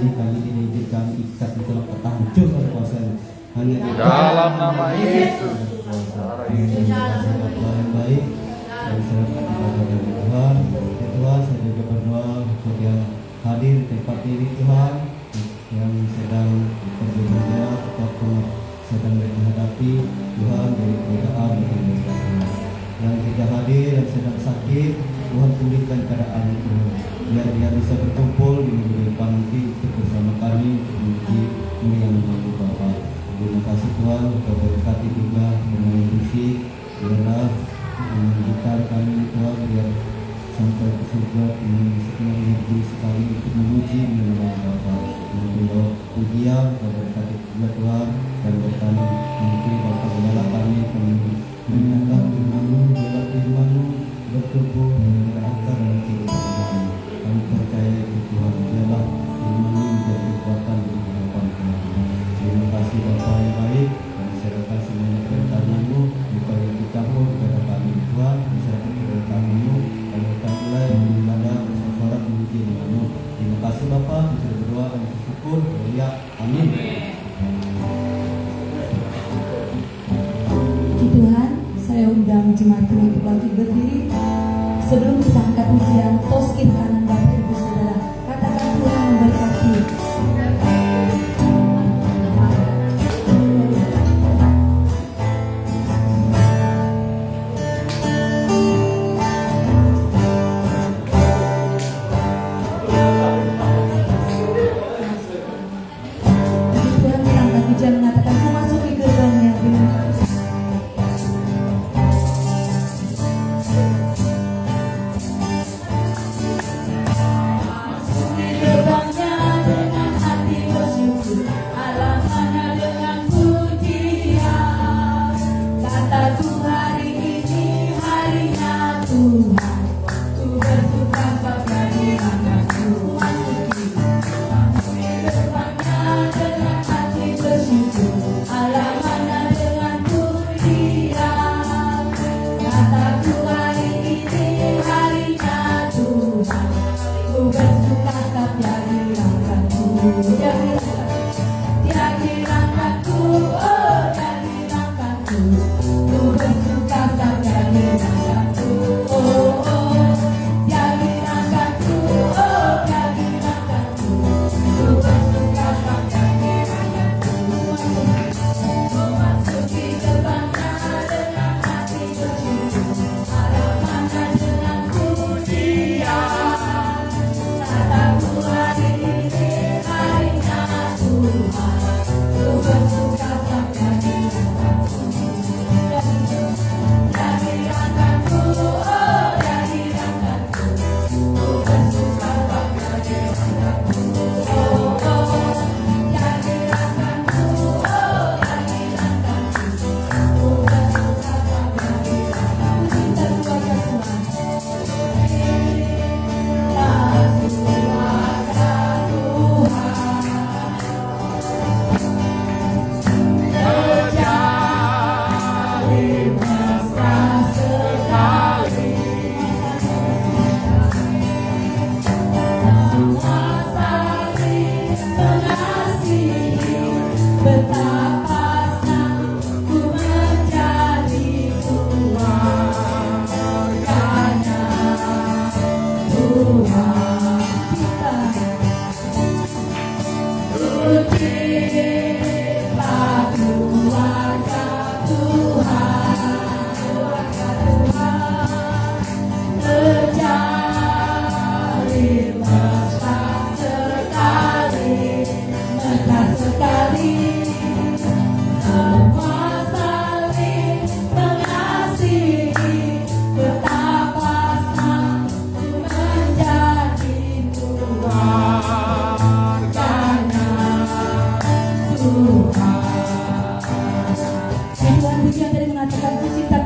ini kami tidak izinkan ikat itu petah hancur oleh kuasa hanya dalam nama Yesus. Bapak yang baik, kami serahkan kepada Tuhan. Tuhan, saya juga berdoa untuk yang hadir di tempat ini Tuhan, yang sedang bekerja ataupun sedang menghadapi Tuhan dari keadaan yang tidak hadir, yang sedang sakit, Tuhan pulihkan keadaan itu, biar dia bisa berkumpul di minggu depan nanti untuk bersama kami untuk memuji yang Bapa. Terima kasih Tuhan, Kau berkati juga dengan musik, biarlah gitar kami Tuhan, biar sampai ke surga ini energi sekali untuk memuji nama Bapa. Untuk pujian Kau berkati juga Tuhan, dan berkati nanti Bapa Gembala kami mendengar firman-Mu, biarlah firman-Mu bertumbuh berakar dalam kehidupan kami. Kami percaya itu Tuhan, biarlah firman-Mu menjadi kekuatan di kehidupan kami. Terima kasih Bapa yang baik, kami serahkan semuanya perintah-Mu, bukan yang dicampur kepada kami Tuhan, diserahkan kepada kami-Mu, kami akan mulai beribadah bersorak memuji nama-Mu. Terima kasih Bapa, bisa berdoa dan bersyukur, ya, amin. Puji Tuhan, saya undang jemaat untuk bangkit berdiri. Sebelum kita angkat pujian, tos kiri kanan Bapak Ibu Saudara, katakan Tuhan memberkati.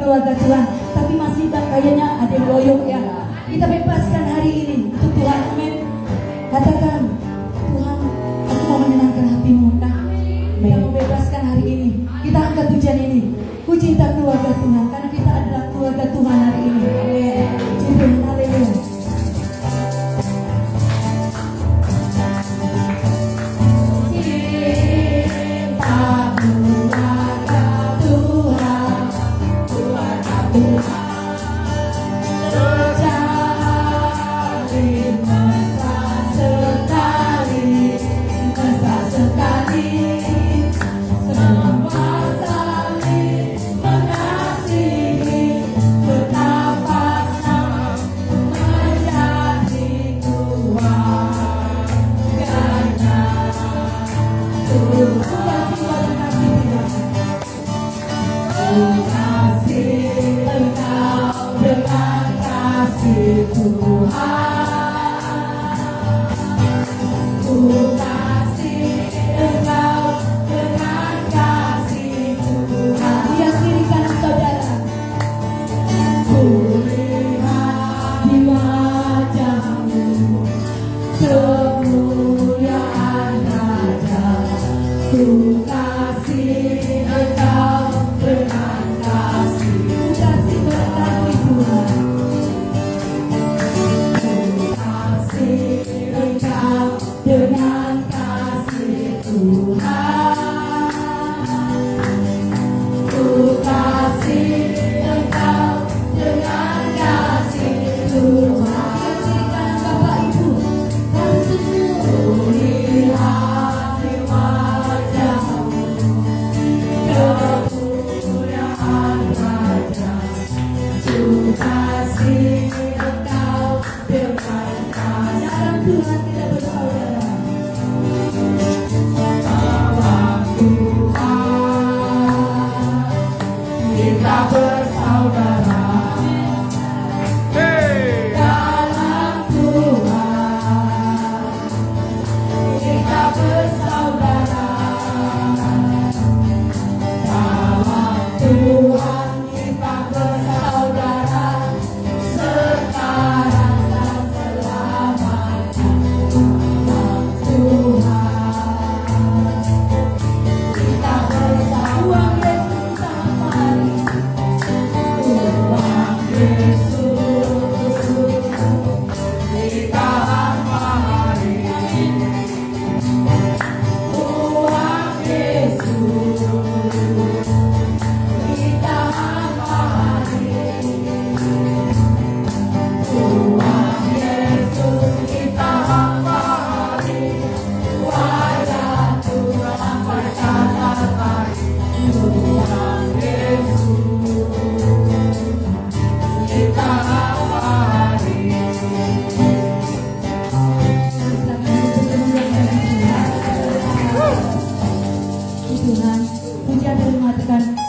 keluarga Tuhan, tapi masih kayaknya ada yang loyong ya. Kita bebaskan hari ini untuk Tuhan, amin. Katakan, Tuhan, aku mau menyenangkan hatimu. Kita mau bebaskan hari ini. Kita angkat pujian ini. Ku cinta keluarga Tuhan, karena kita adalah keluarga Tuhan hari ini. Amin. Tuhan, haleluya.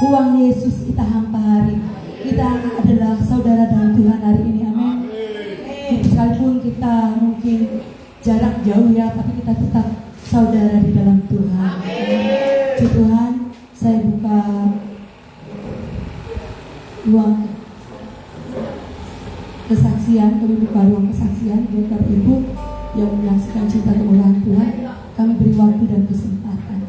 Tuhan Yesus kita hampari. Kita adalah saudara dalam Tuhan hari ini, amin. Sekalipun kita mungkin jarak jauh ya, tapi kita tetap saudara di dalam Tuhan. Puji Tuhan, saya buka ruang kesaksian, kami buka ruang kesaksian buat Ibu yang menyaksikan cerita kemuliaan Tuhan. Kami beri waktu dan kesempatan.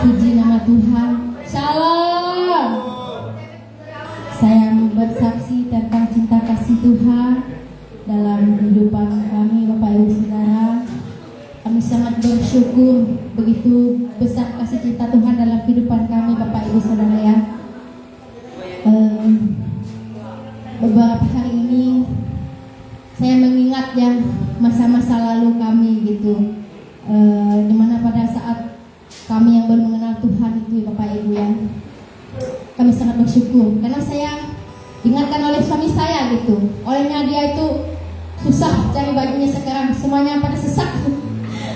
Puji nama Tuhan. Shalom. Saya bersaksi tentang cinta kasih Tuhan dalam kehidupan kami, Bapak Ibu Saudara. Kami sangat bersyukur begitu besar kasih cinta Tuhan dalam kehidupan kami, Bapak Ibu Saudara ya. Beberapa hari ini saya mengingat ya masa-masa lalu kami gitu, dimana pada saat kami yang baru mengenal Tuhan itu Bapak Ibu ya, kami sangat bersyukur karena saya diingatkan oleh suami saya gitu. Olehnya dia itu susah cari bajunya sekarang, semuanya pada sesak.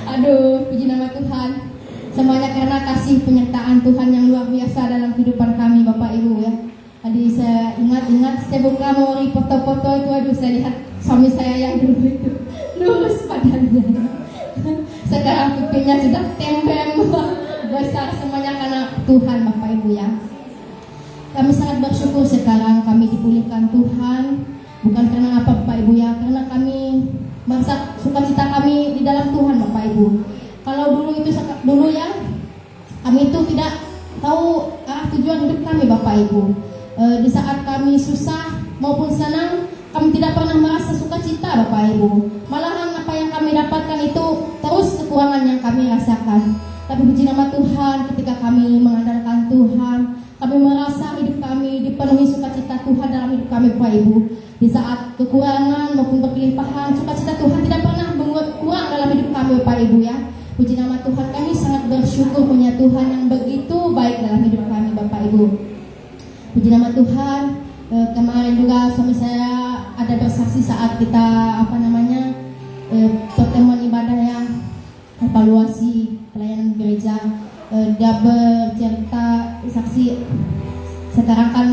Aduh, puji nama Tuhan. Semuanya karena kasih penyertaan Tuhan yang luar biasa dalam kehidupan kami Bapak Ibu ya. Tadi saya ingat-ingat, saya buka mau foto-foto itu, aduh saya lihat suami saya yang dulu itu lurus badannya. Sekarang pipinya sudah tembem besar, semuanya karena Tuhan Bapak Ibu ya. Kami sangat bersyukur sekarang kami dipulihkan Tuhan, bukan karena apa Bapak Ibu ya, karena kami merasa sukacita kami di dalam Tuhan Bapak Ibu. Kalau dulu ya, kami itu tidak tahu arah tujuan hidup kami Bapak Ibu. Di saat kami susah maupun senang, kami tidak pernah merasa sukacita Bapak Ibu. Malahan apa yang kami dapatkan itu terus kekurangan yang kami rasakan. Tapi puji nama Tuhan, ketika kami mengandalkan Tuhan, kami merasa hidup kami dipenuhi sukacita Tuhan dalam hidup kami Bapak Ibu. Di saat kekurangan maupun berkelimpahan, sukacita Tuhan tidak pernah membuat kurang dalam hidup kami Bapak Ibu ya. Puji nama Tuhan, kami sangat bersyukur punya Tuhan yang begitu baik dalam hidup kami Bapak Ibu. Puji nama Tuhan. Kemarin juga suami saya ada bersaksi saat kita pertemuan ibadah yang evaluasi pelayanan gereja. Dia bercerita saksi sekarang kan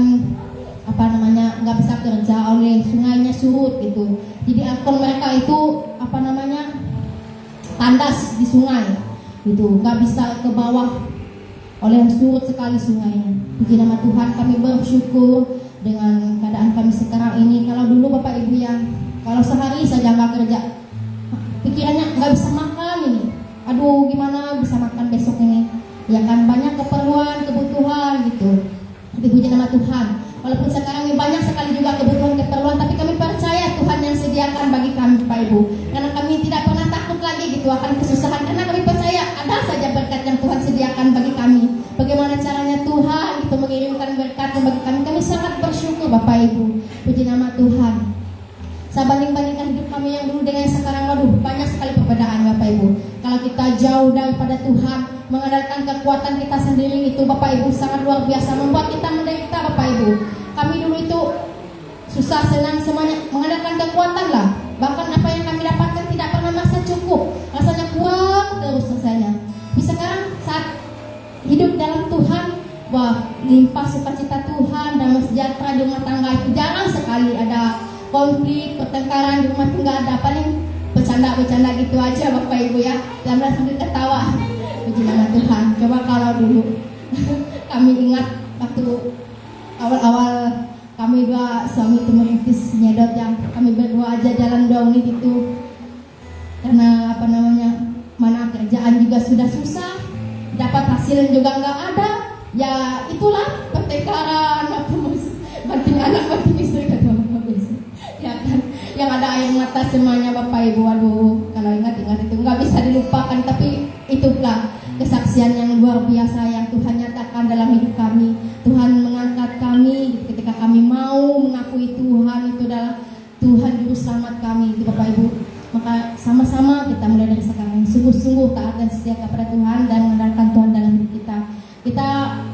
nggak bisa kerja oleh sungainya surut gitu. Jadi akun mereka itu apa namanya, tandas di sungai gitu, nggak bisa ke bawah oleh surut sekali sungainya. Puji nama Tuhan, kami bersyukur dengan keadaan kami sekarang ini. Kalau dulu Bapak Ibu ya, kalau sehari saja nggak kerja, pikirannya nggak bisa makan ini, aduh gimana bisa makan besok ini, ya kan, banyak kebutuhan gitu. Tapi puji nama Tuhan, walaupun sekarang ini banyak sekali juga kebutuhan, tapi kami percaya Tuhan yang sediakan bagi kami Bapak Ibu, karena kami tidak pernah takut lagi gitu akan kesusahan, karena kami percaya ada saja berkat yang Tuhan sediakan bagi kami. Bagaimana caranya Tuhan itu mengirimkan berkat bagi kami, kami sangat bersyukur Bapak Ibu. Puji nama Tuhan. Saya banding-bandingkan hidup kami yang dulu dengan yang sekarang, waduh banyak sekali perbedaan Bapak Ibu. Kalau kita jauh daripada Tuhan, mengandalkan kekuatan kita sendiri itu Bapak Ibu sangat luar biasa, membuat kita menderita Bapak Ibu. Kami dulu itu susah senang semuanya mengandalkan kekuatan lah. Bahkan apa yang kami dapatkan tidak pernah merasa cukup, rasanya kurang terus rasanya. Tapi sekarang saat hidup dalam Tuhan, wah limpah sukacita Tuhan, damai sejahtera di rumah tangga itu jarang sekali ada konflik, pertengkaran di rumah, nggak ada, paling bercanda gitu aja Bapak Ibu ya, dan sambil ketawa. Puji nama Tuhan. Coba kalau dulu kami ingat waktu awal-awal kami dua suami itu merintis nyedot, yang kami berdua aja jalan 2 menit itu, karena apa namanya, mana kerjaan juga sudah susah, dapat hasilnya juga nggak ada, ya itulah pertengkaran, banting anak banting istri kata Bapak ya kan, yang ada air mata semuanya Bapak Ibu. Aduh, kalau ingat-ingat itu nggak bisa dilupakan, tapi itulah kesaksian yang luar biasa yang Tuhan nyatakan dalam hidup kami. Tuhan mengangkat kami ketika kami mau mengakui Tuhan itu adalah Tuhan juru selamat kami itu Bapak Ibu. Maka sama-sama kita mulai dari sekarang sungguh-sungguh taat dan setia kepada Tuhan dan mengandalkan Tuhan dalam hidup kita. Kita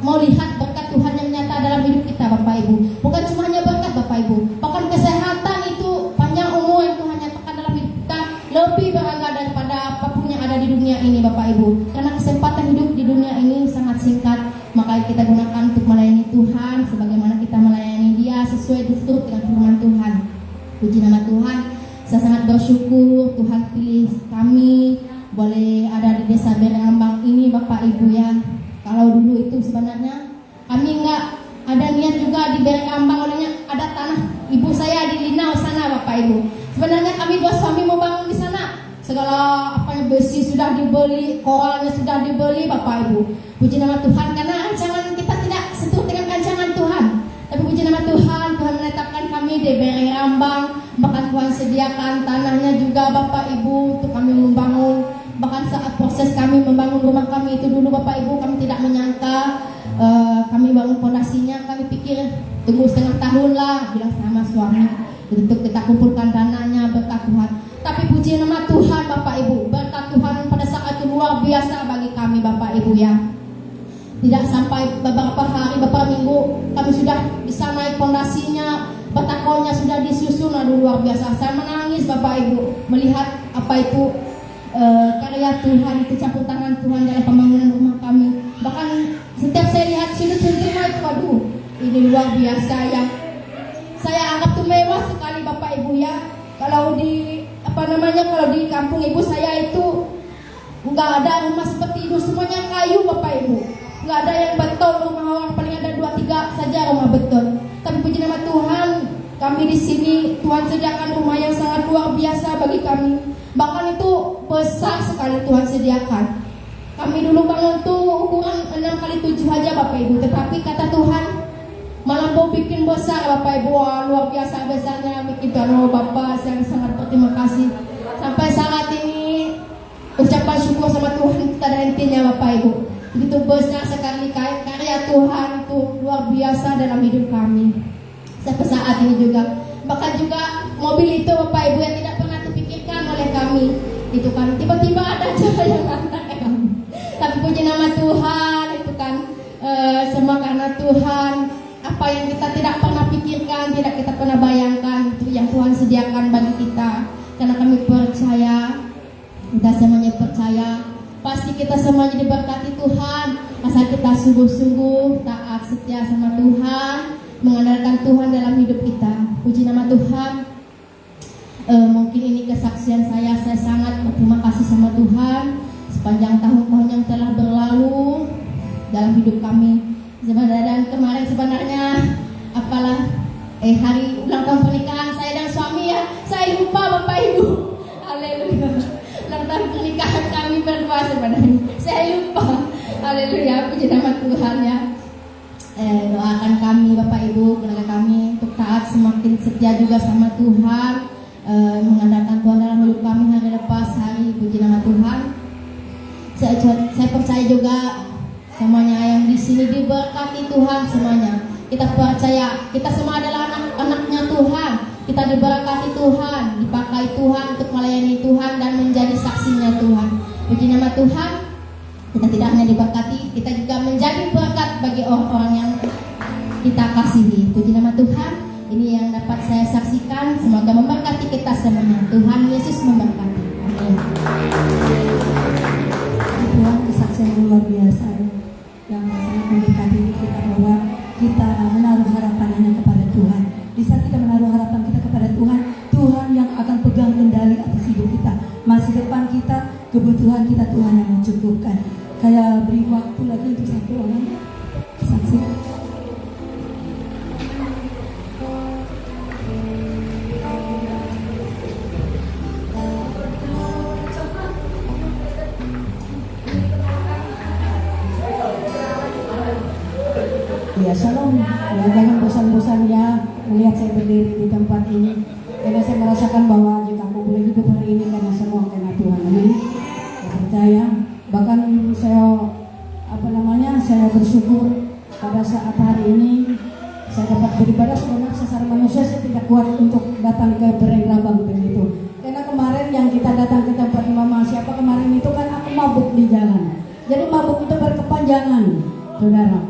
mau lihat berkat Tuhan yang nyata dalam hidup kita Bapak Ibu. Bukan cuma hanya berkat Bapak Ibu, bahkan kesehatan itu, panjang umur yang Tuhan nyatakan dalam hidup kita lebih berharga daripada apapun yang ada di dunia ini Bapak Ibu. Karena kesempatan hidup di dunia ini sangat singkat, maka kita gunakan untuk melayani Tuhan sebagaimana kita melayani Dia sesuai dengan firman Tuhan. Puji nama Tuhan. Saya sangat bersyukur Tuhan pilih kami boleh ada di desa Berengambang ini Bapak Ibu ya. Kalau dulu itu sebenarnya kami nggak ada niat juga di Berengambang, olehnya ada tanah ibu saya di Linau sana Bapak Ibu. Sebenarnya kami dua suami mau bangun di sana, segala apa yang besi sudah dibeli, koralnya sudah dibeli Bapak Ibu. Puji nama Tuhan, karena rancangan kita tidak seturut dengan rancangan Tuhan. Tapi puji nama Tuhan, Tuhan menetapkan kami di Berengambang, bahkan Tuhan sediakan tanahnya juga Bapak Ibu untuk kami membangun. Bahkan saat proses kami membangun rumah kami itu dulu Bapak Ibu, kami tidak menyangka kami bangun fondasinya, kami pikir tunggu 1/2 tahun lah, bilang sama suami untuk kita kumpulkan dananya berkat Tuhan. Tapi puji nama Tuhan Bapak Ibu, berkat Tuhan pada saat itu luar biasa bagi kami Bapak Ibu ya. Tidak sampai beberapa hari, beberapa minggu kami sudah bisa naik fondasinya, betakonya sudah disusun. Aduh luar biasa, saya menangis Bapak Ibu melihat apa itu karya Tuhan, itu campur tangan Tuhan dalam pembangunan rumah kami. Bahkan setiap saya lihat sudut-sudut rumah itu, aduh ini luar biasa ya. Saya anggap tuh mewah sekali Bapak Ibu ya. Kalau di kalau di kampung ibu saya itu nggak ada rumah seperti itu, semuanya kayu Bapak Ibu. Nggak ada yang beton, rumah orang paling ada 2-3 saja rumah beton. Tapi puji nama Tuhan, kami di sini Tuhan sediakan rumah yang sangat luar biasa bagi kami. Bahkan itu besar sekali Tuhan sediakan. Kami dulu bangun tuh ukuran 6x7 aja Bapak Ibu, tetapi kata Tuhan malah mau bikin besar Bapak Ibu. Wah, luar biasa besarnya bikin Tuhan. Bapak saya sangat berterima kasih. Sampai saat ini ucapan syukur sama Tuhan kita ada hentinya Bapak Ibu. Begitu besar sekali karya Tuhan itu luar biasa dalam hidup kami. Sampai saat ini juga. Bahkan juga mobil itu Bapak Ibu yang tidak pernah terpikirkan oleh kami, itu kan tiba-tiba ada aja yang ngantar kami. Tapi puji nama Tuhan, itu kan semua karena Tuhan. Apa yang kita tidak pernah pikirkan, tidak kita pernah bayangkan, itu yang Tuhan sediakan bagi kita. Karena kami percaya, kita semuanya percaya, pasti kita semuanya diberkati Tuhan. Asal kita sungguh-sungguh taat setia sama Tuhan, mengandalkan Tuhan dalam hidup kita. Puji nama Tuhan. kesaksian saya sangat berterima kasih sama Tuhan sepanjang tahun-tahun yang telah berlalu dalam hidup kami. Dan kemarin sebenarnya apalah hari ulang tahun pernikahan saya dan suami ya, saya lupa Bapak Ibu. Haleluya. Ulang tahun pernikahan kami berdua sebenarnya, saya lupa. Haleluya, puji nama Tuhan ya. Doakan kami Bapak Ibu, keluarga kami untuk taat, semakin setia juga sama Tuhan, mengandalkan Tuhan dalam hidup kami hari lepas hari. Puji nama Tuhan. Saya percaya juga semuanya yang di sini diberkati Tuhan semuanya. Kita percaya kita semua adalah anak-anaknya Tuhan. Kita diberkati Tuhan, dipakai Tuhan untuk melayani Tuhan dan menjadi saksinya Tuhan. Puji nama Tuhan. Kita tidak hanya diberkati, kita juga menjadi berkat bagi orang-orang yang kita kasihi. Puji nama Tuhan. Ini yang dapat saya saksikan. Semoga memberkati kita semuanya. Tuhan Yesus memberkati. Amin. Tuhan, kesaksian yang luar biasa yang sangat memberkati kita bahwa kita menaruh harapan hanya kepada Tuhan. Di saat kita menaruh harapan kita kepada Tuhan, Tuhan yang akan pegang kendali atas hidup kita. Masa depan kita, kebutuhan kita, Tuhan yang mencukupkan. Kayak beri waktu lagi untuk satu orang saksi. Ya, shalom. Ya, jangan bosan-bosan ya melihat saya berdiri di tempat ini, karena saya merasakan bahwa jika aku boleh hidup hari ini karena semua karena Tuhan. Amin. Saya percaya, bahkan saya bersyukur pada saat hari ini saya dapat beribadah. Sebenarnya secara manusia saya tidak kuat untuk datang ke Berengrabang begitu, karena kemarin yang kita datang ke tempat Mama siapa kemarin itu kan aku mabuk di jalan. Jadi mabuk itu berkepanjangan, saudara.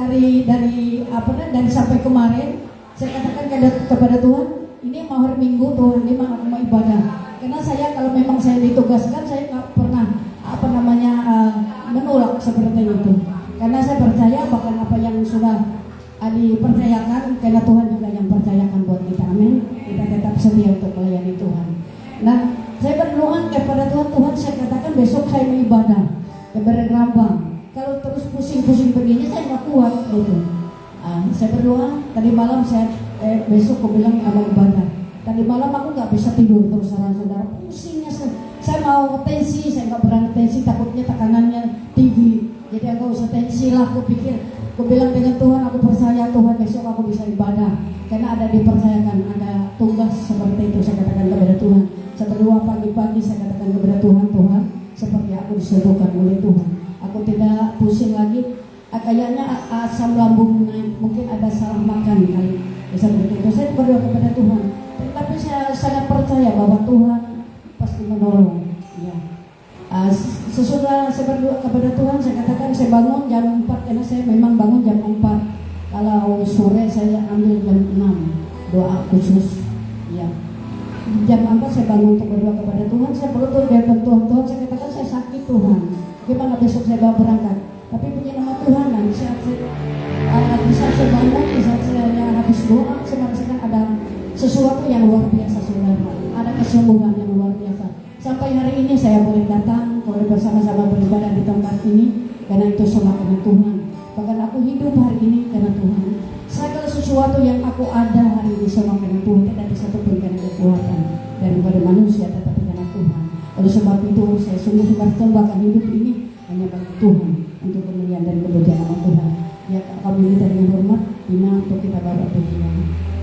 Dari sampai kemarin saya katakan kepada Tuhan, ini mau hari Minggu Tuhan, ini mau aku mau ibadah. Karena saya kalau memang saya ditugaskan, saya nggak pernah menolak seperti itu. Karena saya percaya bahkan apa yang sudah dipercayakan, karena Tuhan juga yang percayakan buat kita. Amin. Kita tetap setia untuk melayani Tuhan. Nah, saya berdoa kepada Tuhan, Tuhan saya katakan besok saya mau ibadah ke Berengrabang. Kalau terus pusing-pusing begini saya nggak kuat gitu. Saya berdoa tadi malam besok aku bilang mau ibadah. Tadi malam aku nggak bisa tidur terus saudara, pusingnya saya mau tensi, saya nggak berani tensi, takutnya tekanannya tinggi. Jadi aku usah tensi lah, aku bilang dengan Tuhan, aku percaya Tuhan besok aku bisa ibadah karena ada dipercayakan, ada tugas seperti itu. Saya katakan kepada Tuhan, saya berdoa pagi-pagi, saya katakan kepada Tuhan, Tuhan seperti aku disebutkan oleh Tuhan. Aku tidak pusing lagi. Kayaknya asam lambung naik, mungkin ada salah makan kali. Seperti itu saya berdoa kepada Tuhan. Tapi saya sangat percaya bahwa Tuhan pasti menolong. Ya. Sesudah saya berdoa kepada Tuhan, saya katakan saya bangun jam 4 karena saya memang bangun jam 4. Kalau sore saya ambil jam 6 doa khusus. Ya. Jam 4 saya bangun untuk berdoa kepada Tuhan. Saya berdoa dengan Tuhan, saya katakan saya sakit Tuhan. Gimana besok saya bawa berangkat? Tapi puji nama Tuhan, di saat saya bangun, di saat saya habis doa, saya merasakan ada sesuatu yang luar biasa, saudara. Ada kesembuhan yang luar biasa. Sampai hari ini saya boleh datang, boleh bersama-sama beribadah di tempat ini, karena itu semua karena Tuhan. Bahkan aku hidup hari ini karena Tuhan. Segala sesuatu yang aku ada hari ini semua karena Tuhan, tidak ada satupun karena kekuatan daripada manusia, tetapi karena Tuhan. Oleh sebab itu saya sungguh persembahkan hidup ini hanya bagi Tuhan, untuk kemuliaan dan kemuliaan nama Tuhan. Ya, kami minta dengan hormat bina untuk kita bawa Tuhan.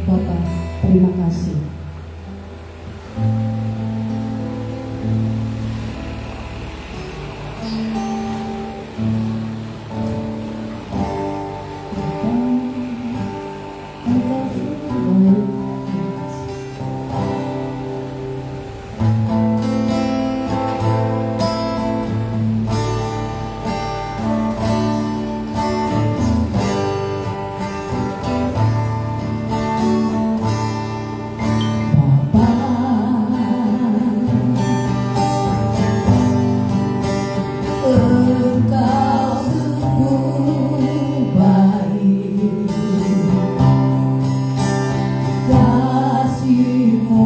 Bapak, terima kasih. Kasih-Mu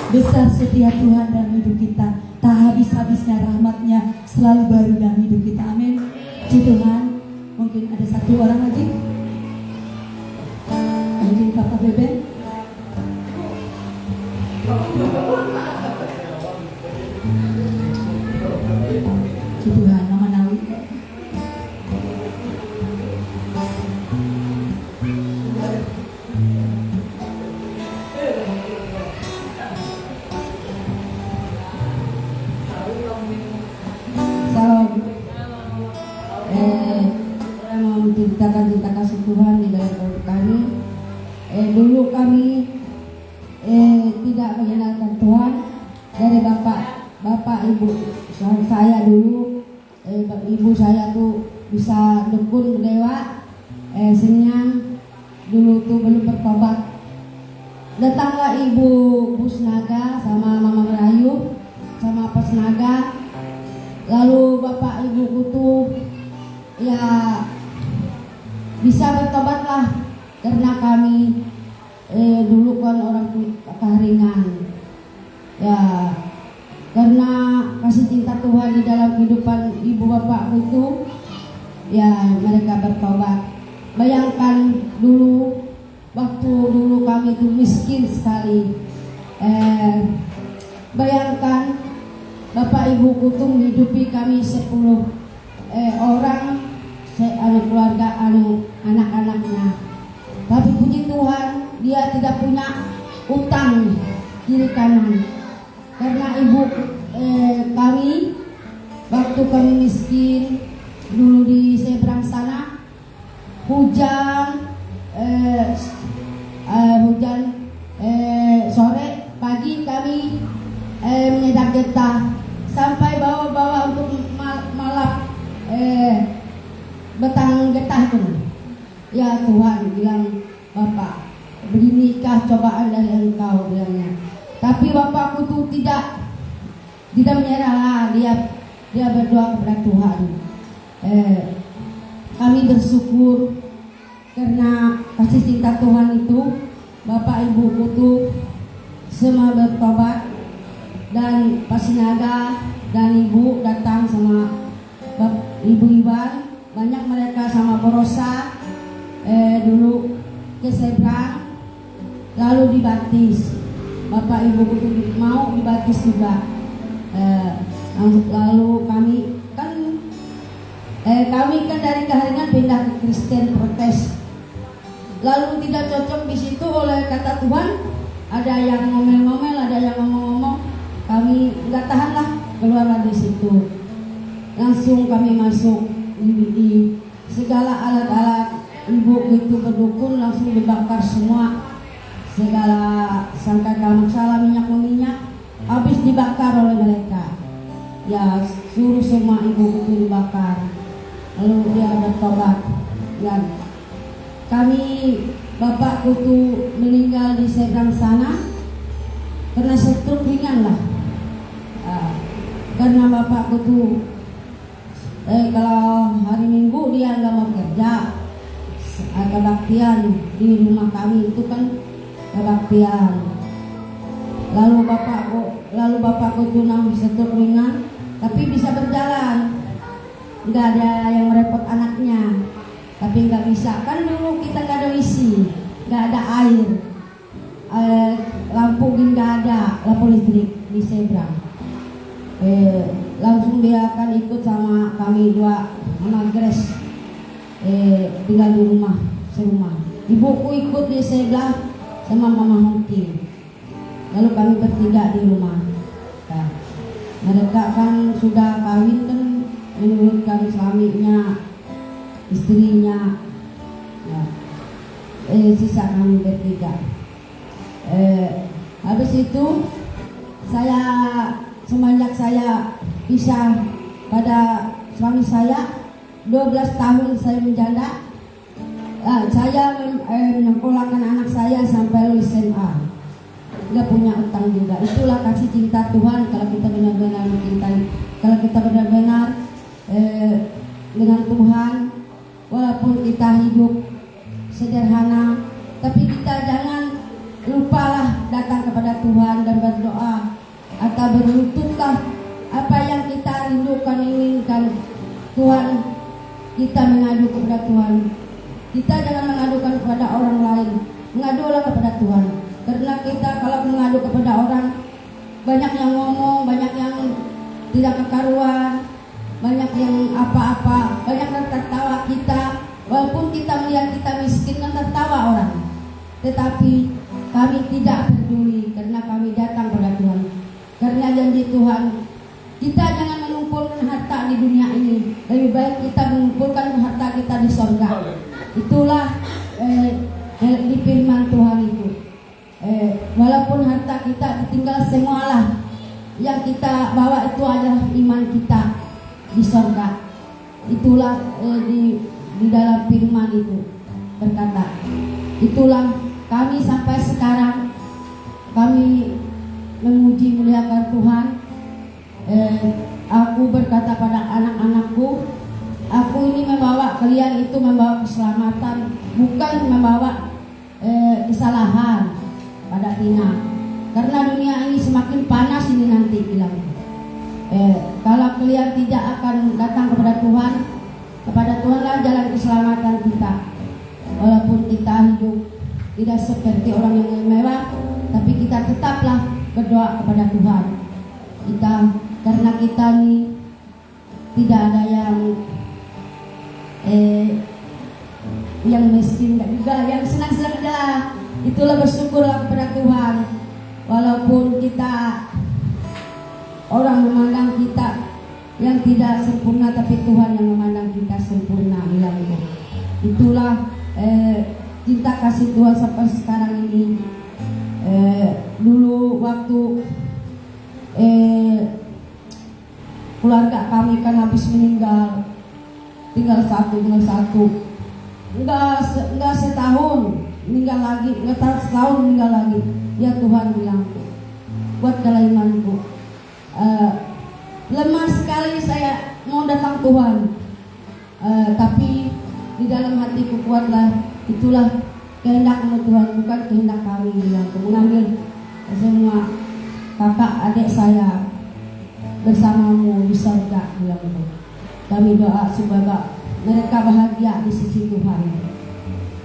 Besar setia Tuhan dalam hidup kita, tak habis-habisnya rahmat-Nya selalu baru dalam hidup kita. Amin. Puji Tuhan. Mungkin ada satu orang lagi, mungkin Papa Beben. Puji Tuhan. Mama Nawi. Saya mau menceritakan tentang kasih Tuhan di dalam hidup kami. Dulu kami tidak mengenalkan Tuhan dari bapak ibu saya dulu. Ibu saya tuh bisa dukun dewa, sehingga dulu tuh belum bertobat. Datanglah ibu Busnaga sama Mama Merayu sama Pasnaga. Lalu bapak ibuku tuh ya bisa bertobatlah, karena kami dulu kan orang kekeringan ya, karena kasih cinta Tuhan di dalam kehidupan ibu bapakku itu ya mereka bertobat. Bayangkan dulu waktu dulu kami itu miskin sekali, bayangkan bapak ibuku tuh menghidupi kami 10 orang keluarga anak-anaknya. Tapi puji Tuhan dia tidak punya utang kiri kanan, karena ibu kami waktu kami miskin dulu di seberang sana hujan sore pagi kami menyedak getah sampai bawa-bawa untuk malap betang getah itu. Ya Tuhan, bilang Bapak, begini-kah cobaan dari Engkau, bilangnya. Tapi bapakku tuh tidak menyerah, dia berdoa kepada Tuhan. Kami bersyukur karena kasih cinta Tuhan itu, bapak ibuku tuh semua bertobat, dan Pasinaga dan ibu datang sama ibu Iwan, banyak mereka sama Borosa dulu ke seberang, lalu dibaptis. Bapak ibu tuh mau dibaptis juga. Lalu kami kan dari kekeringan pindah ke Kristen Protes. Lalu tidak cocok di situ, oleh kata Tuhan ada yang ngomel-ngomel, ada yang ngomong-ngomong, kami nggak tahan lah, keluarlah di situ. Langsung kami masuk di segala alat-alat ibu itu berdukun langsung dibakar semua, segala sangka masalah minyak habis dibakar oleh mereka. Ya suruh semua ibu itu dibakar, lalu dia bertobat. Dan kami bapakku tuh meninggal di seberang sana karena stroke ringan lah. Karena bapakku tuh kalau hari Minggu dia nggak mau kerja, kebaktian di rumah kami itu kan kebaktian. Lalu bapakku tuh stroke ringan tapi bisa berjalan, nggak ada yang merepot anaknya. Tapi nggak bisa, kan dulu kita nggak ada WC, nggak ada air, lampu nggak ada, lampu listrik di seberang. Langsung dia akan ikut sama kami dua, sama Grace. tinggal di rumah serumah. Ibuku ikut di sebelah sama Mama Hongki. Lalu kami bertiga di rumah. Nah, mereka kan sudah kawin kan, menurutkan suaminya, istrinya. Nah, sisa kami bertiga. Habis itu saya semenjak saya pisah pada suami saya 12 tahun saya menjanda, saya menyekolahkan anak saya sampai lulus SMA, nggak punya utang juga. Itulah kasih cinta Tuhan kalau kita benar-benar mencintai, kalau kita benar-benar dengan Tuhan, walaupun kita hidup sederhana, tapi kita jangan lupalah datang kepada Tuhan dan berdoa atau berlututlah. Apa yang kita rindukan, inginkan Tuhan, kita mengadu kepada Tuhan. Kita jangan mengadukan kepada orang lain, mengadulah kepada Tuhan. Karena kita kalau mengadu kepada orang, banyak yang ngomong, banyak yang tidak kekaruan, banyak yang apa-apa, banyak yang tertawa kita. Walaupun kita melihat kita miskin kan tertawa orang, tetapi kami tidak peduli karena kami datang kepada Tuhan. Karena janji Tuhan, kita jangan mengumpulkan harta di dunia ini, lebih baik kita mengumpulkan harta kita di sorga. Itulah di firman Tuhan itu. Walaupun harta kita ditinggal semualah, yang kita bawa itu adalah iman kita di sorga. Itulah di dalam firman itu berkata. Itulah kami sampai sekarang kami memuji muliakan Tuhan. Aku berkata pada anak-anakku, aku ini membawa kalian itu membawa keselamatan, bukan membawa kesalahan pada Tina. Karena dunia ini semakin panas ini nanti bilang. Kalau kalian tidak akan datang kepada Tuhanlah jalan keselamatan kita. Walaupun kita hidup tidak seperti orang yang mewah, tapi kita tetaplah berdoa kepada Tuhan. Karena kita ini tidak ada yang miskin dan juga yang senang-senang aja. Itulah bersyukurlah kepada Tuhan. Walaupun kita orang memandang kita yang tidak sempurna, tapi Tuhan yang memandang kita sempurna. Bilang itulah cinta kasih Tuhan sampai sekarang ini. Dulu waktu keluarga kami kan habis meninggal, tinggal satu, enggak setahun meninggal lagi, enggak setahun meninggal lagi. Ya Tuhan bilang, buatkanlah imanku. Lemah sekali saya mau datang Tuhan, tapi di dalam hatiku kuatlah. Itulah kehendakmu Tuhan, bukan kehendak kami. Bilang mengambil semua kakak adik saya bersamamu di surga. Bilang itu. Kami doa supaya mereka bahagia di sisi Tuhan.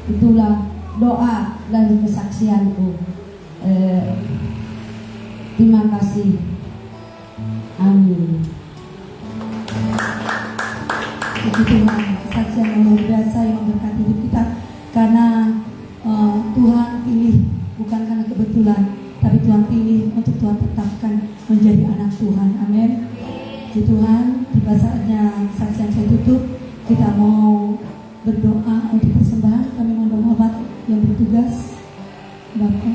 Itulah doa dan kesaksianku. Terima kasih. Amin. Puji Tuhan, kesaksian yang luar biasa yang memberkati hidup kita. Karena Tuhan pilih bukan karena kebetulan, tapi Tuhan pilih untuk Tuhan tetapkan menjadi anak Tuhan. Amin. Puji Tuhan, tiba saatnya kesaksian saya tutup. Kita mau berdoa untuk persembahan. Kami mau bapak yang bertugas, Bapak.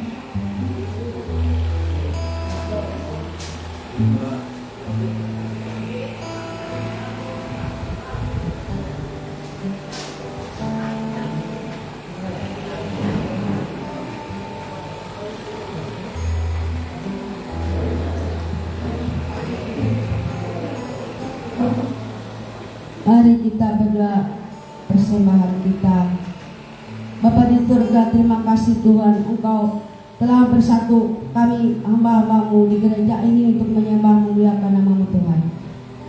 Mari kita berdoa persembahan kita. Bapa di surga, terima kasih Tuhan, Engkau telah bersatu kami hamba-hambamu di gereja ini untuk menyembah muliakan nama-Mu Tuhan.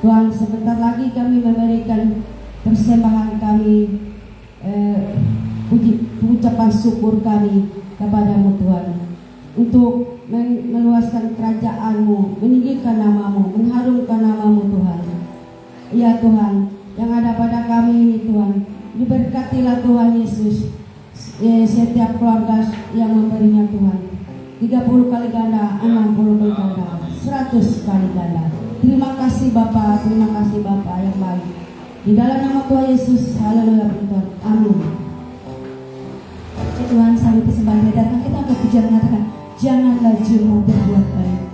Tuhan, sebentar lagi kami memberikan persembahan kami, ucapan syukur kami kepada-Mu Tuhan, untuk meluaskan kerajaan-Mu, meninggikan nama-Mu, mengharumkan nama-Mu Tuhan. Ya Tuhan, yang ada pada kami ini Tuhan, Diberkatilah Tuhan Yesus, setiap keluarga yang memberinya Tuhan 30 kali ganda, 60 kali ganda, 100 kali ganda. Terima kasih Bapa, terima kasih Bapa yang baik. Di dalam nama Tuhan Yesus, haleluya Tuhan, amin. Tuhan, sampai persembahan datang, kita angkat pujian mengatakan, janganlah jemu berbuat baik.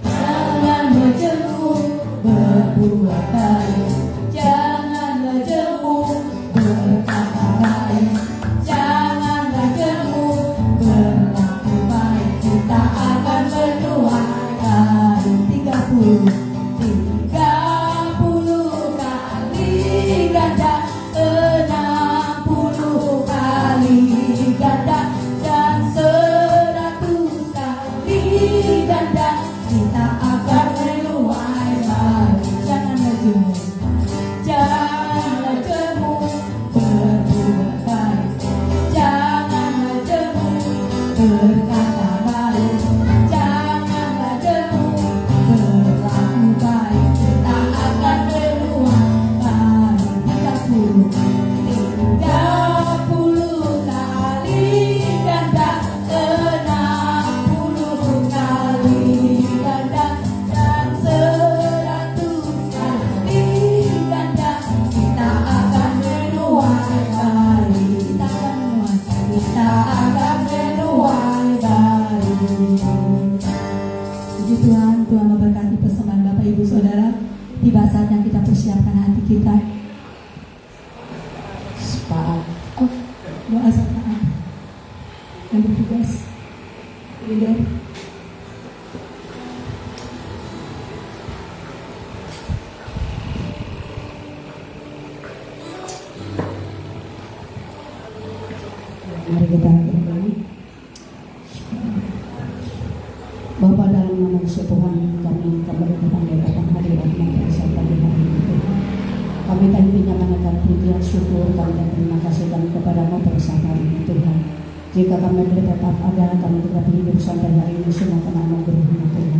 Janganlah jemu berbuat baik, janganlah jemu berkata baik, janganlah jemu berlaku baik, kita akan menuai kali 30 kali ganda, 60 kali ganda, dan 100 kali ganda, kita akan menuai baik. Janganlah jemu, janganlah jemu berbuat baik, janganlah jemu berkata baik, janganlah jemu berlaku baik, kita akan menuai baik. 30 kali ganda, 60 kali ganda, dan 100 kali ganda, kita akan menuai baik. Kita akan menuai baik. Puji Tuhan, Tuhan memberkati persembahan Bapak Ibu Saudara. Tiba saatnya kita persiapkan hati kita. Oh, doa syafaat yang bertugas leader. Mari kita berdoa. Bapa, dalam nama Yesus Tuhan, kami kembali datang hari rahmat Tuhan pagi hari ini Tuhan. Kami intinya menaikkan pujian syukur kami dan terima kasih kami kepadamu pada saat hari ini Tuhan. Jika kami boleh tetap ada, kami tetap hidup sampai hari ini semua karena anugerah-Mu Tuhan.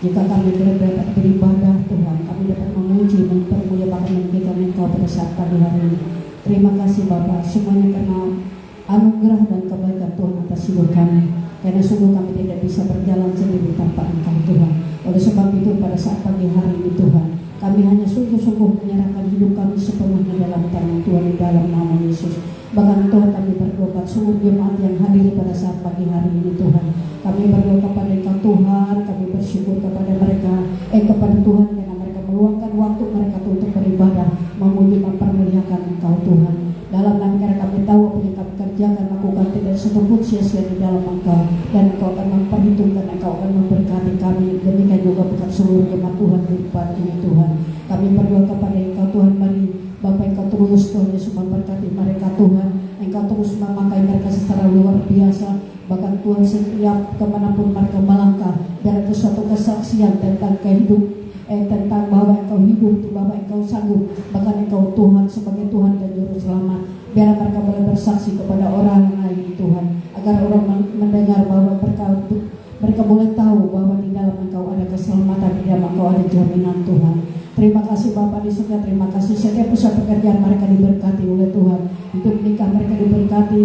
Jika kami boleh dapat beribadah Tuhan, kami dapat memuji, mempermulia, bahkan meninggikan Engkau pada saat pagi hari ini. Terima kasih Bapa, semuanya karena anugerah dan kebaikan Tuhan atas hidup kami. Karena sungguh kami tidak bisa berjalan sendiri tanpa Engkau Tuhan. Oleh sebab itu pada saat pagi hari ini Tuhan, kami hanya sungguh-sungguh menyerahkan hidup kami sepenuhnya dalam tangan Tuhan di dalam nama Yesus. Bahkan Tuhan kami berdoa seluruh jemaat yang hadir pada saat pagi hari ini Tuhan. Kami berdoa kepada Engkau Tuhan, kami bersyukur kepada mereka, kepada Tuhan karena mereka meluangkan waktu mereka untuk beribadah, memuji, mempermuliakan Engkau Tuhan. Dalam nama karena kami tahu apa yang kami kerjakan, lakukan tidak sedikit sia-sia di dalam Engkau, dan Engkau akan memperhitungkan, Engkau akan memberkati kami. Demikian juga berkat seluruh jemaat Tuhan di depan ini Tuhan. Kami berdoa kepada Engkau Tuhan, mari Bapa Engkau terus Tuhan Yesus memberkati mereka Tuhan. Engkau terus memakai mereka secara luar biasa. Bahkan Tuhan setiap kemanapun mereka melangkah, biar itu suatu kesaksian tentang kehidupan, tentang bahwa Engkau hidup, bahwa Engkau sanggup, bahkan Engkau Tuhan sebagai Tuhan dan Juru Selamat. Biar mereka boleh bersaksi kepada orang lain Tuhan, agar orang mendengar bahwa mereka boleh tahu bahwa di dalam Engkau ada keselamatan, di dalam Engkau ada jaminan Tuhan. Terima kasih Bapa di surga, terima kasih setiap usaha pekerjaan mereka diberkati oleh Tuhan. Hidup nikah mereka diberkati,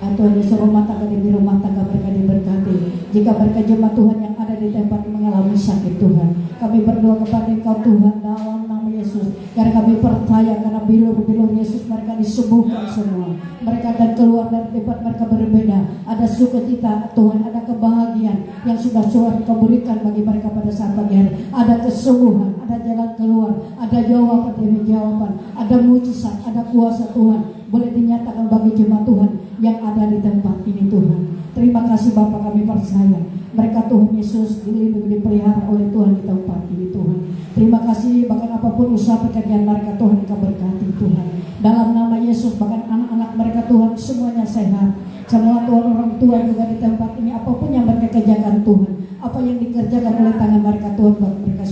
Tuhan Yesus, rumah tangga demi rumah tangga mereka diberkati. Jika mereka jemaat Tuhan yang ada di tempat mengalami sakit Tuhan, kami berdoa kepada Engkau Tuhan dalam nama Yesus, karena kami percaya karena bilur-bilur Yesus mereka disembuhkan semua. Mereka dan keluar dari tempat mereka berbeda. Ada sukacita Tuhan, ada kebahagiaan yang sudah Tuhan Kau berikan bagi mereka pada saat pagi hari. Ada kesembuhan, ada jalan keluar, ada jawaban demi jawaban, ada mujizat, ada kuasa Tuhan boleh dinyatakan bagi jemaat Tuhan yang ada di tempat ini Tuhan. Terima kasih Bapa, kami percaya mereka Tuhan Yesus dilindungi, dipelihara oleh Tuhan di tempat ini Tuhan. Terima kasih, bahkan apapun usaha pekerjaan mereka Tuhan Kau berkati Tuhan. Dalam nama Yesus, bahkan anak-anak mereka Tuhan semuanya sehat. Semua Tuhan orang tua juga di tempat ini, apapun yang mereka kerjakan Tuhan, apa yang dikerjakan oleh tangan mereka Tuhan, buat mereka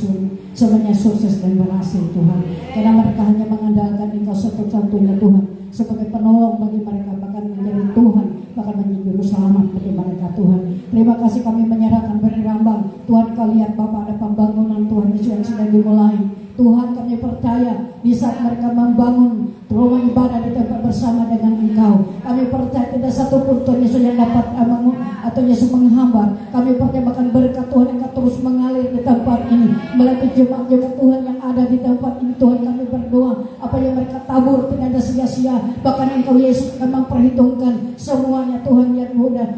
semuanya sukses dan berhasil Tuhan. Karena mereka hanya mengandalkan Engkau satu-satunya Tuhan sebagai penolong bagi mereka, bahkan menjadi Tuhan, akan menjadi juru selamat bagi mereka Tuhan. Terima kasih kami menyerahkan Beri Rambang. Tuhan kau lihat Bapak ada pembangunan Tuhan Yesus yang sedang dimulai. Tuhan kami percaya di saat mereka membangun rumah ibadah di tempat bersama dengan Engkau, kami percaya tidak satu pun Tuhan Yesus yang dapat atau Yesus menghambat. Kami percaya bahkan berkat Tuhan yang terus mengalir di tempat ini melalui jemaat-jemaat Tuhan yang ada di tempat ini. Tuhan kami berdoa apa yang mereka tabur tidak ada sia-sia, bahkan Engkau Yesus akan memperhitungkan semuanya Tuhan yang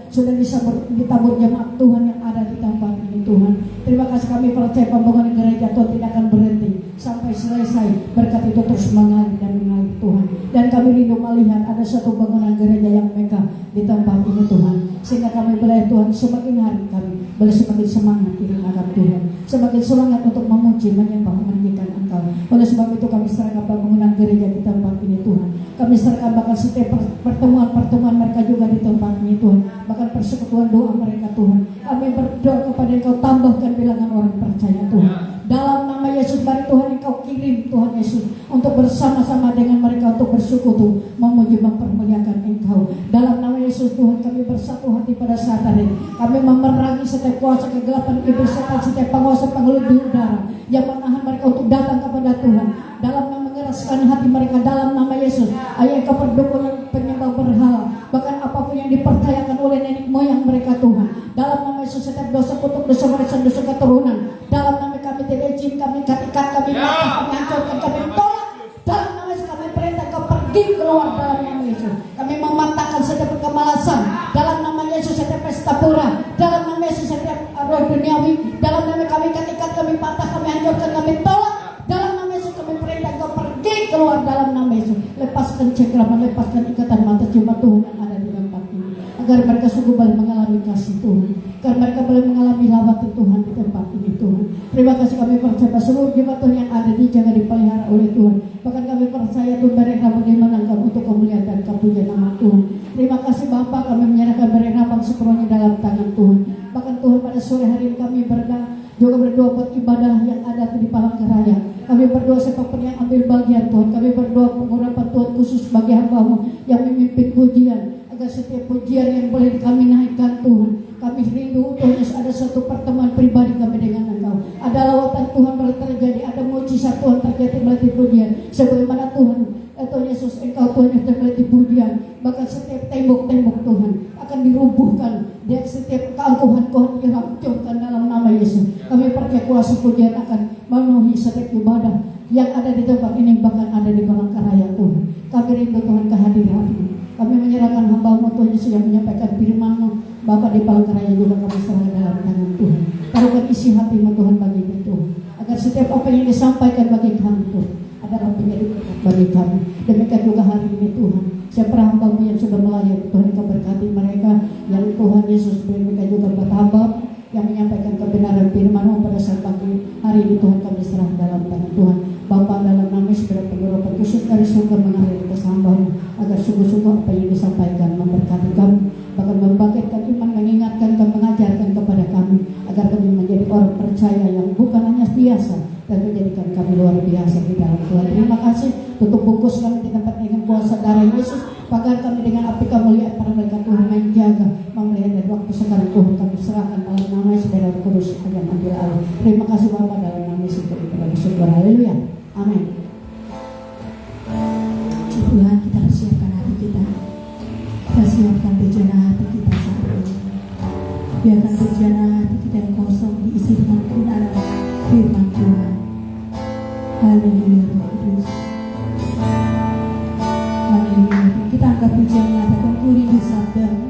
sudah bisa ditabur jemaat Tuhan yang ada di tempat ini Tuhan. Terima kasih kami percaya pembangunan gereja Tuhan tidak akan berhenti sampai selesai. Berkat itu terus mengalir dan mengalir Tuhan. Dan kami rindu melihat ada satu bangunan gereja yang megah di tempat ini Tuhan, sehingga kami boleh Tuhan semakin hari kami boleh semakin semangat di hadapan Tuhan, semakin semangat untuk memuji, menyembah, meninggikan Engkau. Oleh sebab itu kami serahkan bangunan gereja di tempat ini Tuhan. Kami serahkan bahkan setiap pertemuan mereka juga di tempat ini Tuhan, bahkan persekutuan doa mereka Tuhan. Kami berdoa kepada Engkau, tambahkan bilangan orang percaya Tuhan. Dalam nama Yesus, mari Tuhan Engkau kirim Tuhan Yesus untuk bersama-sama dengan mereka untuk bersekutu, memuji, mempermuliakan Engkau. Dalam nama Yesus Tuhan kami bersatu hati pada saat hari ini. Kami memerangi setiap kuasa kegelapan iblis, setiap penguasa-pengelut di udara yang menahan mereka untuk datang kepada Tuhan. Dalam nama mengeraskan hati mereka dalam nama Yesus. Ayah Engkau pendukung yang penyembah berhala, bahkan apapun yang dipercayakan oleh nenek moyang mereka Tuhan. Dalam nama Yesus setiap dosa kutuk, dosa warisan, dosa keturunan, dalam nama kami tidak izin, kami katikan, kami patah, kami hancurkan, kami tolak. Dalam nama Yesus kami perintah kau pergi keluar dalam nama Yesus. Kami mematahkan setiap kemalasan dalam nama Yesus, setiap pesta pura dalam nama Yesus, setiap roh duniawi dalam nama kami katikan, kami patah, kami hancurkan, kami tolak. Dalam nama Yesus kami perintah kau pergi keluar dalam nama Yesus. Lepaskan cengkraman, lepaskan ikatan mata jemaat Tuhan yang ada di tempat ini, agar mereka sungguh boleh mengalami kasih Tuhan, agar mereka boleh mengalami lawatan Tuhan di tempat ini Tuhan. Terima kasih kami percaya seluruh jemaat Tuhan yang ada dijaga, dipelihara oleh Tuhan. Bahkan kami percaya Tuhan mereka dimenangkan untuk kemuliaan dan kepujian nama Tuhan. Terima kasih Bapa, kami menyerahkan mereka sepenuhnya dalam tangan Tuhan. Bahkan Tuhan pada sore hari ini kami juga berdoa buat ibadah yang ada di Palangkaraya. Kami berdoa siapapun yang ambil bagian Tuhan, kami berdoa pengurapan Tuhan khusus bagi hamba-Mu yang memimpin pujian, agar setiap pujian yang boleh kami naikkan Tuhan. Kami rindu Tuhan Yesus ada satu pertemuan pribadi kami dengan Engkau. Ada lawatan Tuhan boleh terjadi, ada mujizat Tuhan terjadi melalui pujian. Sebagaimana Tuhan Yesus Engkau Tuhan yang terjadi pujian, bahkan setiap tembok-tembok Tuhan akan dirubuhkan, dan setiap keangkuhan Tuhan dihancurkan dalam nama Yesus. Kami percaya kuasa pujian akan memenuhi setiap ibadah yang ada di tempat ini, bahkan ada di Palangkaraya Tuhan. Kami rindu Tuhan kehadiran-Mu. Kami menyerahkan hamba-Mu Tuhan Yesus yang menyampaikan firman-Mu Bapa di Palangkaraya juga kami serahkan dalam tangan Tuhan. Taruhkan isi hati-Mu Tuhan bagi Tuhan, agar setiap apa yang disampaikan bagi kami Tuhan adalah menjadi berkat bagi kami. Demikian juga hari ini Tuhan, siapa hamba-Mu yang sudah melayani Tuhan, Kau berkati mereka yang Tuhan Yesus. Demikian juga buat hamba yang menyampaikan kebenaran firman-Mu pada saat pagi hari ini Tuhan, kami serah dalam tangan Tuhan. Bapa, dalam nama segera pengurapan khusus dari surga mengalir ke hamba-Mu, agar sungguh-sungguh apa yang disampaikan memberkati kami, bahkan membangkitkan iman, mengingatkan dan mengajarkan kepada kami, agar kami menjadi orang percaya yang bukan hanya biasa, dan menjadikan kami luar biasa di dalam Tuhan. Terima kasih. Tutup bungkus kami di tempat dengan kuasa darah Yesus, pagar kami dengan api kemuliaan para mereka Tuhan menjaga, memelihara, dan waktu sekarang Tuhan kami serahkan dalam nama Yesus dan Roh Kudus yang ambil alih. Terima kasih Bapa, dalam nama Yesus kami bersyukur. Haleluya. Amin. Tuhan, kita persiapkan hati kita. Kita siapkan bejana hati kita saat ini. Biarkan bejana hati kita yang kosong diisi dengan kebenaran firman Tuhan. Haleluya, Roh Kudus. Haleluya. Kita angkat pujian mengatakan ku rindu sabdamu.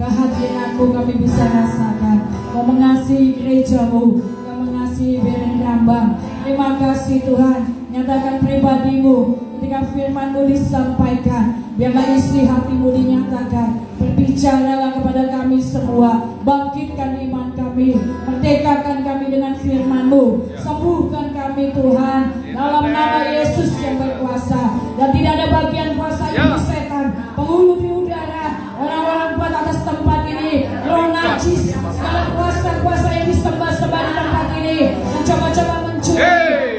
kehadiran-Mu kami bisa rasakan. Kau mengasihi gereja-Mu, Kau mengasihi Beren Rambang. Terima kasih Tuhan, nyatakan pribadi-Mu ketika firman-Mu disampaikan. Biarlah isi hati-Mu dinyatakan. Berbicaralah kepada kami semua. Bangkitkan iman kami, merdekakan kami dengan firman-Mu. Sembuhkan kami Tuhan, dalam nama Yesus yang berkuasa. Dan tidak ada bagian kuasa yang setan, penghulu di udara, orang-orang kuat atas tempat ini, roh najis, segala kuasa-kuasa yang disembah-sembah di tempat ini, mencoba-coba mencuri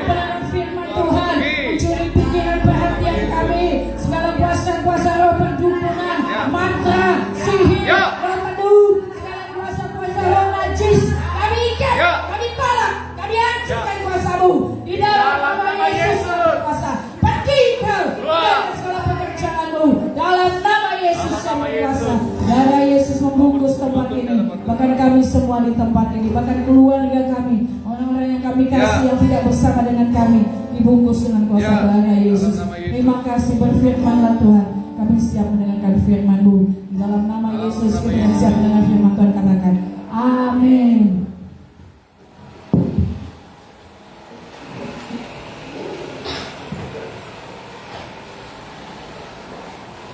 kebenaran firman Tuhan, mencuri pikiran perhatian kami, segala kuasa-kuasa roh perdukunan, mantra, sihir, roh pedung, segala kuasa-kuasa roh najis, kami ikat, kami tolak, kami hancurkan kuasa-Mu di dalam nama Yesus yang berkuasa. Pergi kau dari segala pekerjaan-Mu dalam nama Yesus yang berkuasa. Darah Yesus membungkus tempat ini, bahkan kami semua di tempat ini, bahkan keluarga kami, orang-orang yang kami kasih yang tidak bersama dengan kami, dibungkus dengan kuasa darah Yesus. Terima kasih, berfirmanlah Tuhan. Kami siap mendengarkan firman-Mu. Di dalam nama Yesus kita siap mendengar firman Tuhan, katakan amin.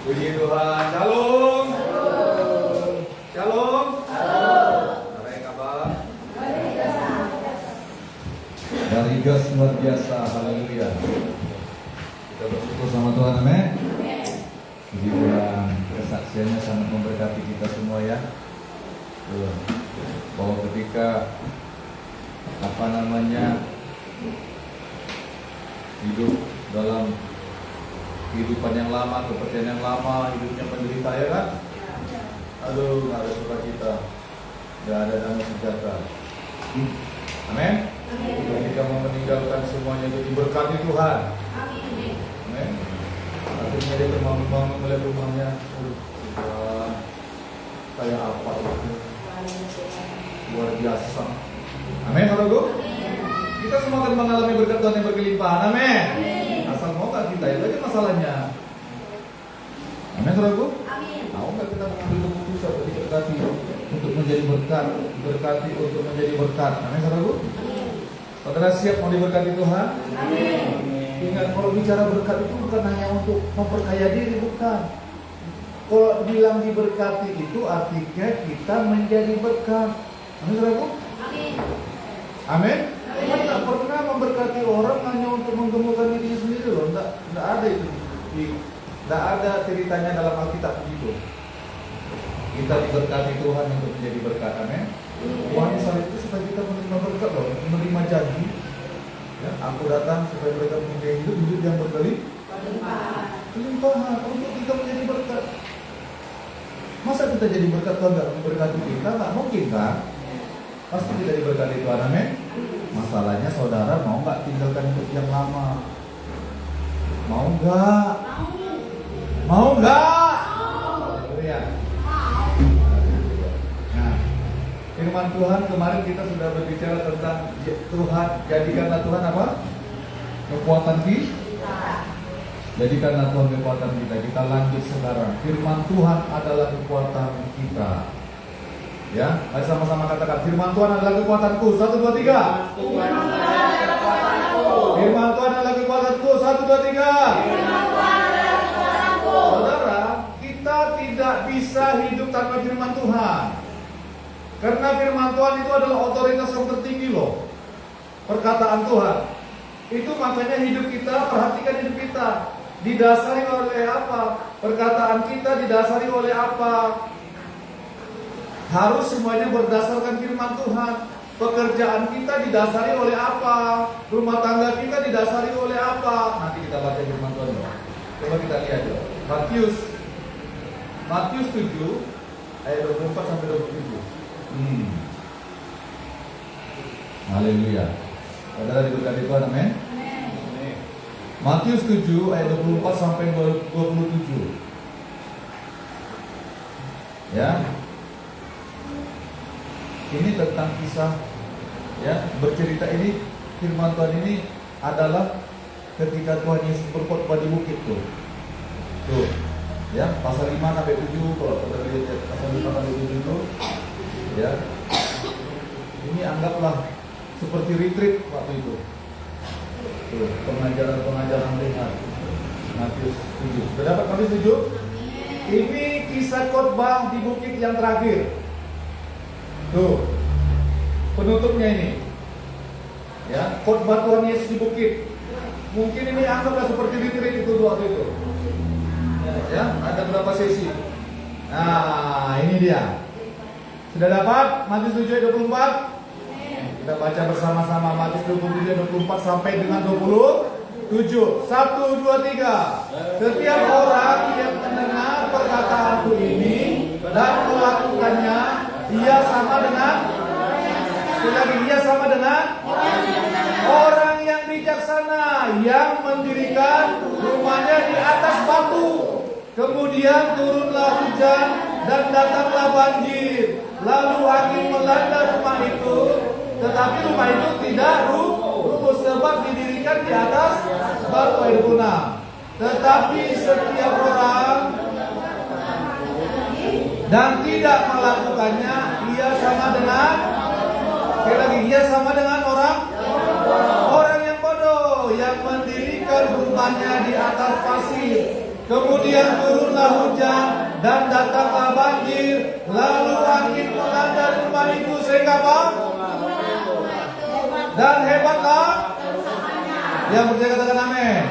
Puji Tuhan, shalom. Shalom. Apa kabar? Dari gas luar biasa, haleluya. Kita bersyukur sama Tuhan, amin. Puji Tuhan, kesaksiannya sangat memberkati kita semua ya. Bahwa ketika hidup dalam kehidupan yang lama, kepercayaan yang lama, hidupnya penderita ya kan? Aduh, nggak ada sukacita, nggak ada damai sejahtera. Amin. Ketika mau meninggalkan semuanya itu diberkati Tuhan. Amin. Akhirnya dia terbangun melihat rumahnya. Tuhan, kayak apa itu? Luar biasa. Amin, saudaraku. Kita semua akan mengalami berkat Tuhan yang berkelimpahan. Amin. Asal mau nggak kita, itu aja masalahnya. Amin, saudaraku. Mau nggak kita mengambil keputusan untuk diberkati untuk menjadi berkat, berkati untuk menjadi berkat. Amin, saudaraku. Saudara siap mau diberkati Tuhan? Amin. Ingat, kalau bicara berkat itu bukan hanya untuk memperkaya diri, bukan. Kalau bilang diberkati itu artinya kita menjadi berkat. Amin, saudaraku. Amin. Tuhan tak pernah memberkati orang hanya untuk menggemukkan dirinya sendiri loh. Tidak ada itu. Tidak ada ceritanya dalam Alkitab begitu. Kita diberkati Tuhan untuk menjadi berkat. Amin. Tuhan salib itu supaya kita menerima berkat loh, menerima janji. Ya, aku datang supaya mereka punya hidup yang berkelimpahan untuk kita menjadi berkat. Masa kita jadi berkat Tuhan nggak memberkati kita? Nggak mungkin kan? Pasti kita diberkati Tuhan, amin. Masalahnya saudara mau nggak tinggalkan hidup yang lama? Mau nggak? Mau nggak? Ya. Nah, firman Tuhan kemarin kita sudah berbicara tentang Tuhan, jadikanlah Tuhan apa? Kekuatan kita. Jadikanlah Tuhan kekuatan kita. Kita lanjut sekarang. Firman Tuhan adalah kekuatan kita. Ya, mari sama-sama katakan firman Tuhan adalah kekuatanku. 1, 2, 3. Firman Tuhan adalah kekuatanku. 1, 2, 3. Saudara, kita tidak bisa hidup tanpa firman Tuhan. Karena firman Tuhan itu adalah otoritas yang tertinggi loh. Perkataan Tuhan. Itu makanya hidup kita, perhatikan hidup kita. Didasari oleh apa? Perkataan kita didasari oleh apa? Harus semuanya berdasarkan firman Tuhan. Pekerjaan kita didasari oleh apa? Rumah tangga kita didasari oleh apa? Nanti kita baca firman Tuhan. Coba kita lihat ya. Matius 7 ayat 24 sampai 27. Haleluya. Saudara diberkati Tuhan, amin. Matius 7 ayat 24 sampai 27. Ya. Ini tentang kisah, ya, bercerita ini, firman Tuhan ini adalah ketika Tuhan Yesus berkhotbah di bukit tuh. Tuh, ya, pasal 5 sampai 7, kalau saudara lihat pasal 5 sampai 7 itu, ya. Ini anggaplah seperti retreat waktu itu. Tuh, pengajaran lihat. Matius 7. Sudah dapat Matius 7? Ini kisah khotbah di bukit yang terakhir. Tuh, penutupnya ini, ya, khotbah Tuhan Yesus di bukit. Mungkin ini anggaplah seperti retreat itu waktu itu. Ya, ada berapa sesi? Nah, ini dia. Sudah dapat Matius 7 ayat 24? Kita baca bersama-sama Matius 27 ayat 24 sampai dengan 27. 1, 2, 3. Setiap orang yang mendengar perkataanku ini dan melakukannya, dia sama dengan, sekali lagi, dia sama dengan orang yang bijaksana yang mendirikan rumahnya di atas batu. Kemudian turunlah hujan dan datanglah banjir. Lalu angin melanda rumah itu, tetapi rumah itu tidak rubuh sebab didirikan di atas batu. Ayat 26. Tetapi setiap orang dan tidak melakukannya, ia sama dengan, sekali lagi, ia sama dengan orang yang bodoh yang mendirikan rumahnya di atas pasir. Kemudian turunlah hujan dan datanglah banjir, lalu angin melanda rumah itu sehingga apa? Dan hebatlah yang percaya, katakan amin.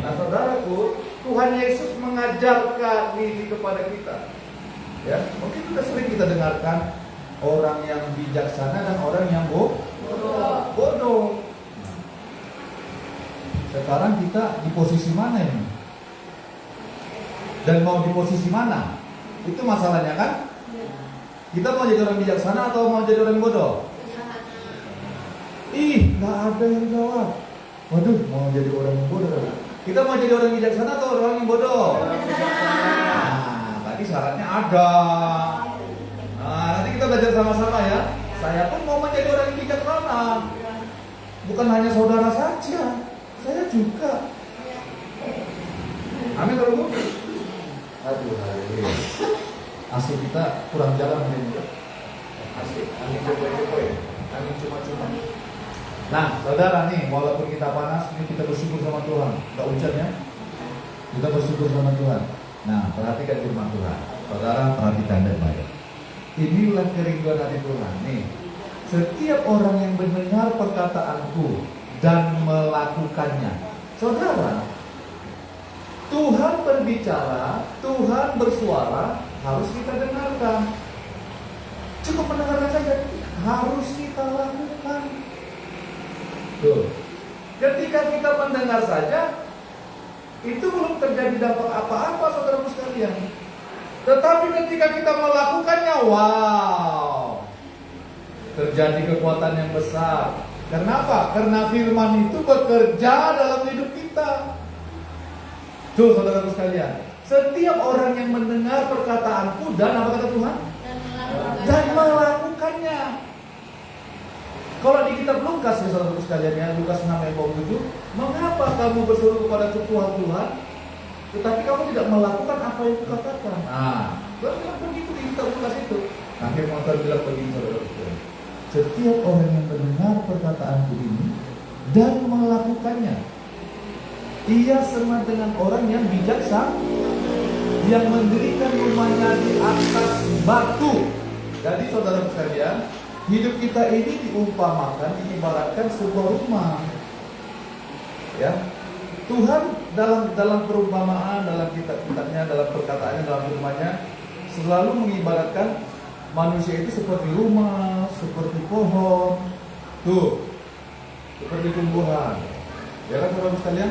Nah, saudaraku, Tuhan Yesus mengajarkan ini kepada kita. Ya, mungkin sudah sering kita dengarkan orang yang bijaksana dan orang yang bodoh. Sekarang kita di posisi mana ini? Dan mau di posisi mana? Itu masalahnya kan? Kita mau jadi orang bijaksana atau mau jadi orang bodoh? Nggak ada yang jawab. Waduh, mau jadi orang yang bodoh. Kita mau jadi orang bijaksana atau orang yang bodoh? Tadi syaratnya ada. Nah, nanti kita belajar sama-sama ya. Saya pun mau menjadi orang yang bijaksana. Bukan hanya saudara saja, saya juga. Amin, saudara. Aduh, asik kita kurang jalan ini. Asik, angin cepoi-cepoi, angin cuma-cuma. Nah, saudara nih, walaupun kita panas, ini kita bersyukur sama Tuhan. Enggak hujan ya. Kita bersyukur sama Tuhan. Nah, perhatikan firman Tuhan. Saudara, perhatikan baik-baik. Inilah kerinduan hati Tuhan. Nih, setiap orang yang mendengar perkataanku dan melakukannya. Saudara, Tuhan berbicara, Tuhan bersuara, harus kita dengarkan. Cukup mendengarkan saja, harus kita lakukan. Tuh. Ketika kita mendengar saja, itu belum terjadi dampak apa-apa, saudaraku sekalian. Tetapi ketika kita melakukannya, wow, terjadi kekuatan yang besar. Kenapa? Karena firman itu bekerja dalam hidup kita. Tuh, saudaraku sekalian, setiap orang yang mendengar perkataanku dan apa kata Tuhan? Dan melakukan melakukannya. Kalau di kitab Lukas, saudara sekalian ya, Lukas 6 ayat 27, mengapa kamu berseru kepada Tuhan, tetapi kamu tidak melakukan apa yang kukatakan? Nah, Tuhan bilang begitu di kitab Lukas itu. Nah, firman Tuhan bilang begini, saudara sekalian. Setiap orang yang mendengar perkataanku ini dan melakukannya, ia sama dengan orang yang bijaksana, yang mendirikan rumahnya di atas batu. Jadi saudara sekalian, hidup kita ini diumpamakan, diibaratkan sebuah rumah. Ya, Tuhan dalam perumpamaan, dalam kitab-kitabnya, dalam perkataannya, dalam firman-Nya selalu mengibaratkan manusia itu seperti rumah, seperti pohon, tuh, seperti tumbuhan. Ya kan saudara sekalian?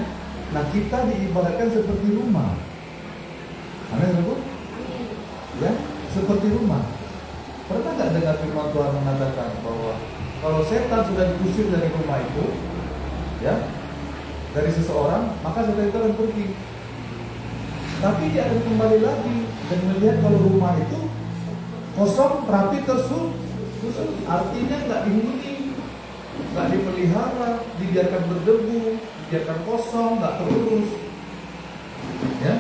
Nah, kita diibaratkan seperti rumah. Amin, saudara? Ya, seperti rumah. Pernah nggak dengar firman Tuhan mengatakan bahwa kalau setan sudah diusir dari rumah itu, ya, dari seseorang, maka setan itu akan pergi. Tapi dia akan kembali lagi dan melihat kalau rumah itu kosong, rapi, tersusun, artinya nggak dihuni, nggak dipelihara, dibiarkan berdebu, dibiarkan kosong, nggak terurus, ya,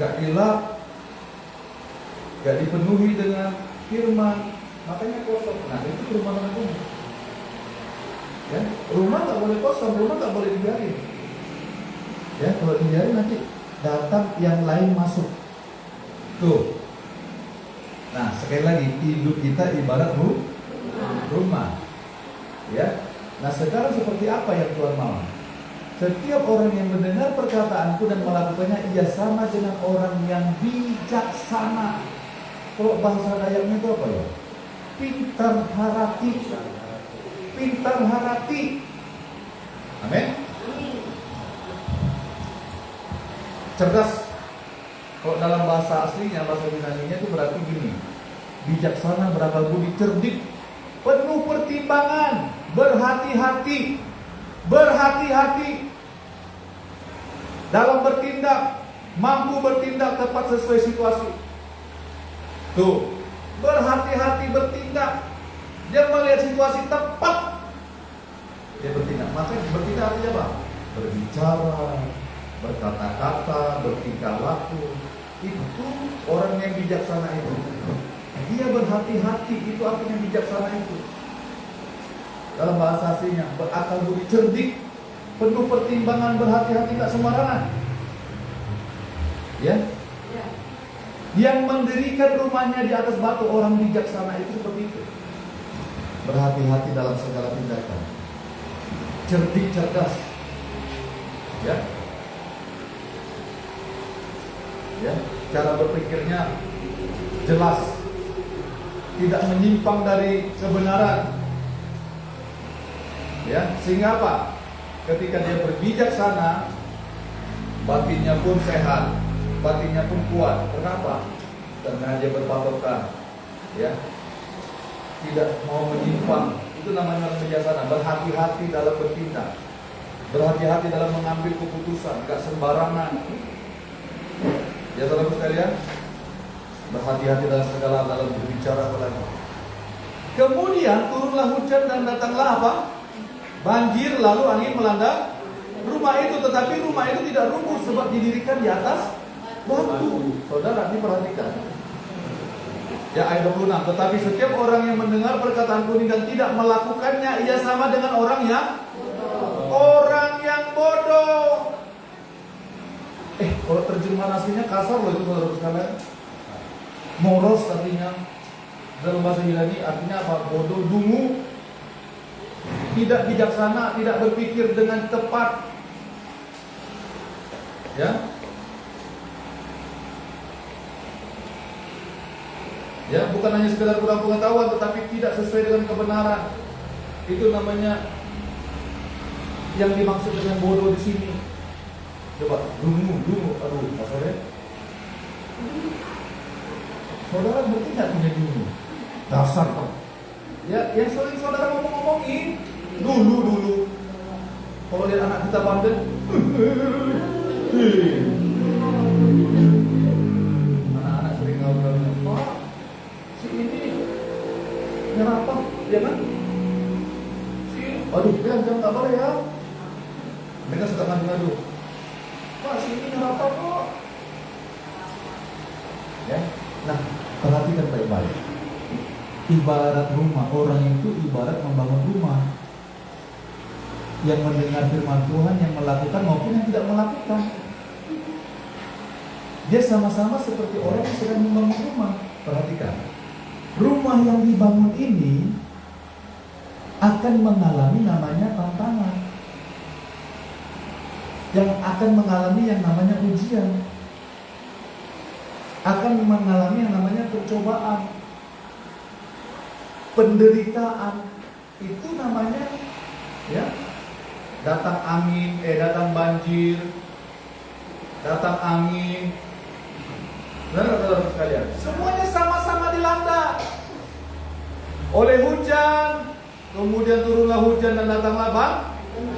nggak dilap, nggak dipenuhi dengan firman, makanya kosong. Nah, itu perumpamaan rumah. Ya, rumah nggak boleh kosong, rumah nggak boleh dibiarin. Ya, kalau dibiarin nanti datang yang lain masuk. Tuh. Nah, sekali lagi, hidup kita ibarat rumah. Ya. Nah, sekarang seperti apa yang Tuhan mau? Setiap orang yang mendengar perkataanku dan melakukannya, ia sama dengan orang yang bijaksana. Kalau bahasa Dayaknya itu apa ya? Pintar harati. Pintar harati. Amin. Cerdas. Kalau dalam bahasa aslinya, bahasa Yunaninya itu berarti gini. Bijaksana, berakal budi, cerdik, penuh pertimbangan, berhati-hati. Berhati-hati dalam bertindak, mampu bertindak tepat sesuai situasi. Tuh, berhati-hati bertindak. Dia melihat situasi tepat, dia bertindak. Makanya bertindak artinya apa? Berbicara, berkata-kata, bertingkah laku. Itu orang yang bijaksana itu. Dia berhati-hati, itu artinya bijaksana itu. Dalam bahasa aslinya, berakal budi, cerdik, penuh pertimbangan, berhati-hati, tidak sembarangan. Ya. Yang mendirikan rumahnya di atas batu, orang bijaksana itu seperti itu. Berhati-hati dalam segala tindakan. Cerdik, cerdas. Ya. Ya, cara berpikirnya jelas. Tidak menyimpang dari kebenaran. Ya, sehingga apa? Ketika dia berbijaksana, batinnya pun sehat, batinnya pun kuat. Kenapa? Karena dia berpatokan, ya, tidak mau menyimpang. Itu namanya bijaksana. Berhati-hati dalam bertindak, berhati-hati dalam mengambil keputusan, gak sembarangan. Ya saudara sekalian, berhati-hati dalam segala, dalam berbicara apalagi. Kemudian turunlah hujan dan datanglah apa? Banjir, lalu angin melanda rumah itu, tetapi rumah itu tidak runtuh sebab didirikan di atas batu. Saudara, ini perhatikan. Ya, ayat 26. Tetapi setiap orang yang mendengar perkataanku ini dan tidak melakukannya, ia sama dengan orang yang bodoh. Kalau terjemahan aslinya kasar loh itu saudara sekalian. Moros artinya dalam bahasa Yunani artinya apa? Bodoh, dungu. Tidak bijaksana, tidak berpikir dengan tepat. Ya. Ya, bukan hanya sekedar kurang pengetahuan tetapi tidak sesuai dengan kebenaran. Itu namanya yang dimaksud dengan bodoh di sini. Coba dungu, aduh, kasarnya. Saudara mungkin nggak punya dungu. Dasar kok. Ya, yang sering saudara ngomong-ngomongin dulu. Kalau lihat anak kita bandel, anak-anak sering ngobrol, Pak, si ini nyerapah Aduh, bilang jangan tak boleh ya. Mereka suka ngadu-ngadu. Pak, sini kenapa kok? Ya, nah perhatikan baik-baik. Ibarat rumah, orang itu ibarat membangun rumah. Yang mendengar firman Tuhan, yang melakukan maupun yang tidak melakukan. Dia sama-sama seperti orang yang sedang membangun rumah. Perhatikan, rumah yang dibangun ini akan mengalami namanya tantangan, yang akan mengalami yang namanya ujian, akan mengalami yang namanya percobaan, penderitaan. Itu namanya, ya, datang angin, datang banjir, datang angin. Benar saudara sekalian? Semuanya sama-sama dilanda oleh hujan, kemudian turunlah hujan dan datanglah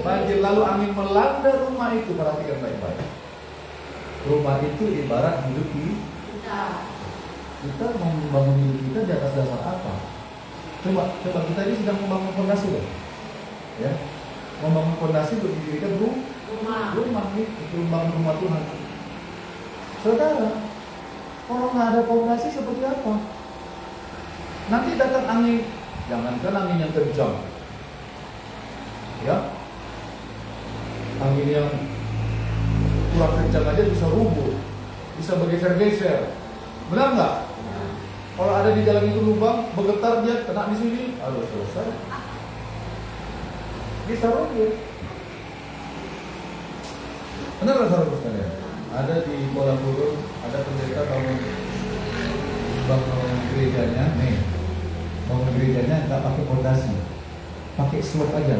banjir, lalu angin melanda rumah itu. Perhatikan baik-baik. Rumah itu ibarat hidup kita mau membangun hidup kita di atas dasar apa? Coba kita ini sedang membangun fondasi loh, ya, membangun fondasi untuk didirikan rumah nih, untuk membangun rumah Tuhan. Saudara, kalau nggak ada fondasi seperti apa? Nanti datang angin, jangankan angin yang kencang, ya, angin yang kurang kencang aja bisa rubuh, bisa bergeser-geser. Benar nggak? Kalau ada di dalam itu lubang, bergetar dia kena di sini, aduh selesai. Bisa rubuh. Benar nggak saudara sekalian? Ada di Kuala Lumpur, ada pendeta bangun gerejanya, nih, bangun gerejanya nggak pakai fondasi, pakai slope aja.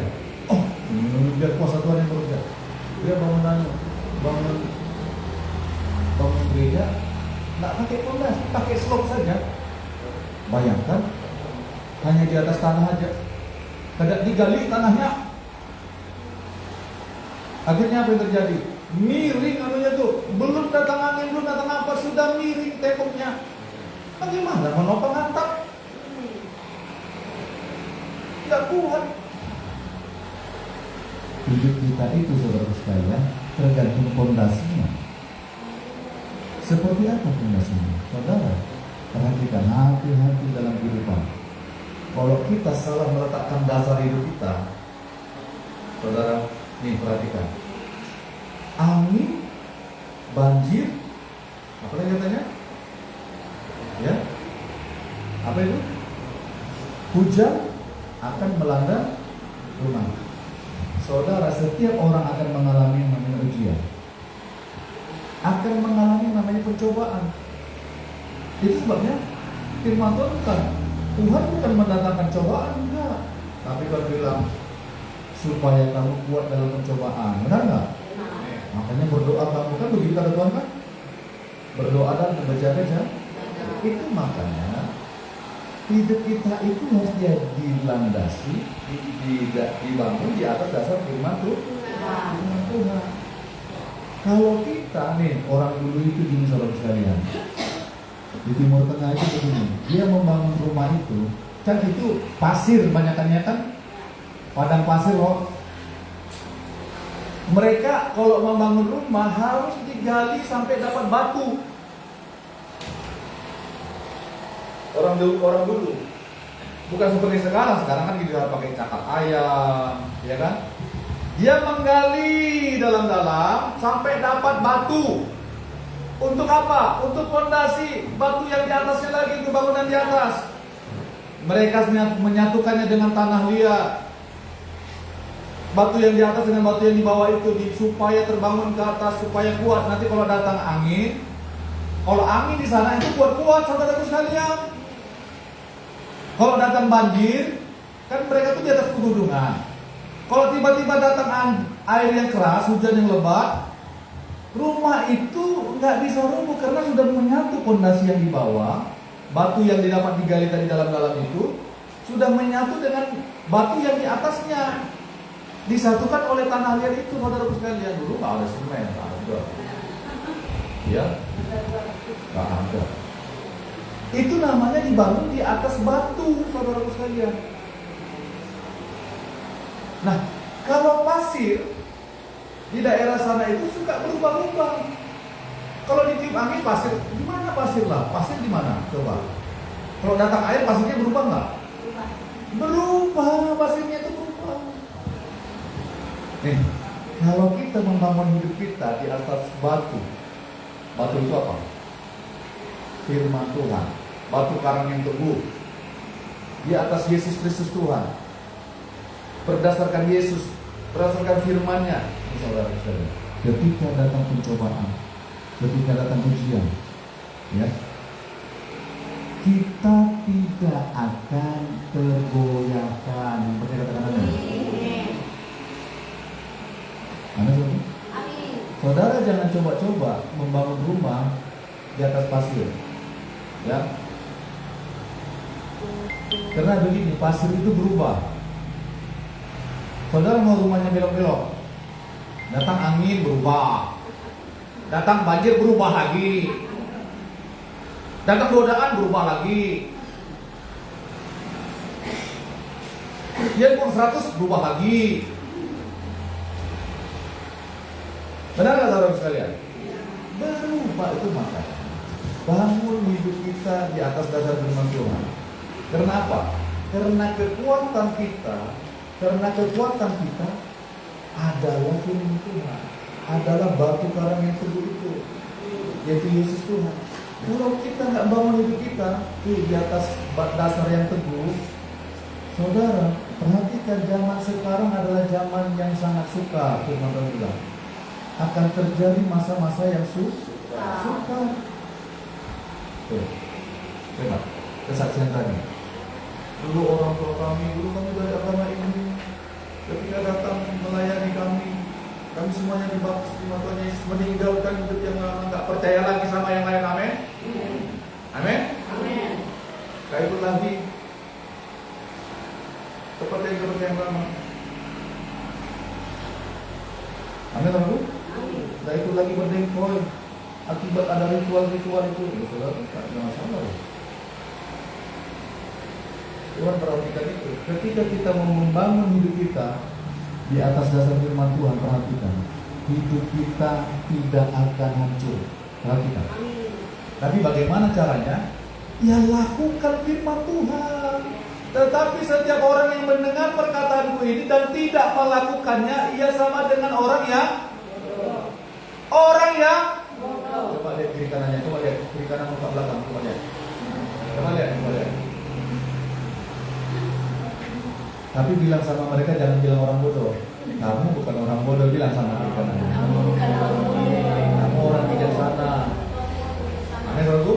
Oh, biar kuasa Tuhan yang bekerja. Dia bangun gereja nggak pakai fondasi, pakai slope saja. Bayangkan, hanya di atas tanah aja, tidak digali tanahnya. Akhirnya apa yang terjadi? Miring anunya tuh, belum datang angin, belum datang apa, sudah miring temboknya. Bagaimana menopang atap? Tidak kuat. Hidup kita itu, saudara sekalian, tergantung fondasinya. Seperti apa fondasinya? Saudara, perhatikan, hati-hati dalam kehidupan. Kalau kita salah meletakkan dasar hidup kita, saudara, nih perhatikan. Angin, banjir, apa lagi katanya? Ya, apa itu? Hujan akan melanda rumah. Saudara, setiap orang akan mengalami yang namanya ujian, akan mengalami yang namanya pencobaan. Itu sebabnya firman Tuhan bukan mendatangkan cobaan, enggak. Tapi kalau bilang supaya kamu kuat dalam pencobaan, benar nggak? Makanya berdoa kamu kan begitu kata Tuhan kan? Berdoa dan berjaga-jaga. Itu makanya hidup kita itu harus dilandasi, dibangun di atas dasar firman Tuhan. Kalau kita nih, orang dulu itu gini saudara sekalian, di Timur Tengah itu begini, dia membangun rumah itu, kan itu pasir banyakannya kan, padang pasir loh. Mereka kalau membangun rumah harus digali sampai dapat batu. Orang dulu bukan seperti sekarang kan kita pakai cakar ayam, ya kan? Dia menggali dalam-dalam sampai dapat batu. Untuk apa? Untuk fondasi batu yang di atasnya lagi, untuk bangunan di atas. Mereka menyatukannya dengan tanah liat. Batu yang di atas dengan batu yang di bawah itu supaya terbangun ke atas, supaya kuat. Nanti kalau datang angin, kalau angin di sana itu kuat-kuat saudara sekalian. Kalau datang banjir, kan mereka tuh di atas pegunungan. Kalau tiba-tiba datang air yang keras, hujan yang lebat, rumah itu nggak bisa rubuh karena sudah menyatu fondasi yang di bawah, batu yang didapat digali dari dalam-dalam itu sudah menyatu dengan batu yang di atasnya, disatukan oleh tanah liat itu, saudara sekalian. Dulu nggak ada semen, nggak ada, ya, nggak ada. Itu namanya dibangun di atas batu, saudara sekalian. Nah, kalau pasir di daerah sana itu suka berubah-ubah. Kalau ditiup angin pasir, di mana pasir lah? Pasir di mana? Coba. Kalau datang air pasirnya berubah nggak? Berubah, pasirnya itu berubah. Nih, kalau kita membangun hidup kita di atas batu, batu itu apa? Firman Tuhan, batu karang yang teguh. Di atas Yesus Kristus Tuhan, berdasarkan Yesus, berdasarkan firman-Nya, saudara-saudara. Ketika datang pencobaan, ketika datang ujian, ya, kita tidak akan tergoyahkan. Percaya katakan amin. Amin. Saudara jangan coba-coba membangun rumah di atas pasir, ya. Karena begini, pasir itu berubah. Saudara mau rumahnya belok-belok, datang angin berubah, datang banjir berubah lagi, datang godaan berubah lagi, dia pun 100 berubah lagi. Benar nggak saudara sekalian? Berubah itu maka bangun hidup kita di atas dasar firman Tuhan. Karena apa? Karena kekuatan kita adalah firman Tuhan, adalah batu karang yang teguh itu, yaitu Yesus Tuhan. Kalau kita nggak bangun hidup kita di atas dasar yang teguh, saudara, perhatikan zaman sekarang adalah zaman yang sangat suka, firman Tuhan bilang. Akan terjadi masa-masa yang suka. Tuh, coba kesaksian tadi. Dulu orang tua kami dari agama ini, ketika datang melayani kami semuanya dibaptis di Tuhan Yesus, meninggalkan hidup yang lama, nggak percaya lagi sama yang lain. Amin. Amin. Kayak itu lagi seperti yang lama. Amin, Bu. Nah itu lagi berdengkol akibat ada ritual-ritual itu. Ya, saudara, tak ada masalah. Tuhan perhatikan itu. Ketika kita mau membangun hidup kita di atas dasar firman Tuhan, perhatikan, hidup kita tidak akan hancur. Perhatikan. Tapi bagaimana caranya? Ya lakukan firman Tuhan. Tetapi setiap orang yang mendengar perkataanku ini dan tidak melakukannya, ia sama dengan orang yang coba lihat kiri kanannya, coba lihat kiri kanan muka belakang, coba lihat. Tapi bilang sama mereka, jangan bilang orang bodoh. Kamu bukan orang bodoh, bilang sama kiri kanannya. Kamu orang bijaksana. Amin, Saudara.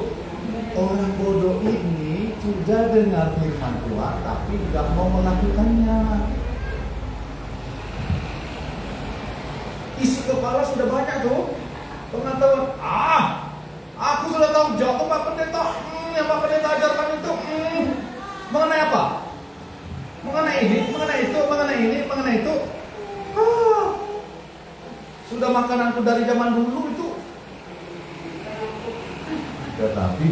Orang bodoh ini sudah dengar firman Tuhan, tapi tidak mau melakukannya. Isi kepala sudah banyak tuh pengetahuan. Aku sudah tahu jawab Pak Pendeta. Yang Pak Pendeta ajarkan itu mengenai apa? Mengenai ini, mengenai itu, mengenai ini, mengenai itu. Sudah makananku dari zaman dulu itu. Tetapi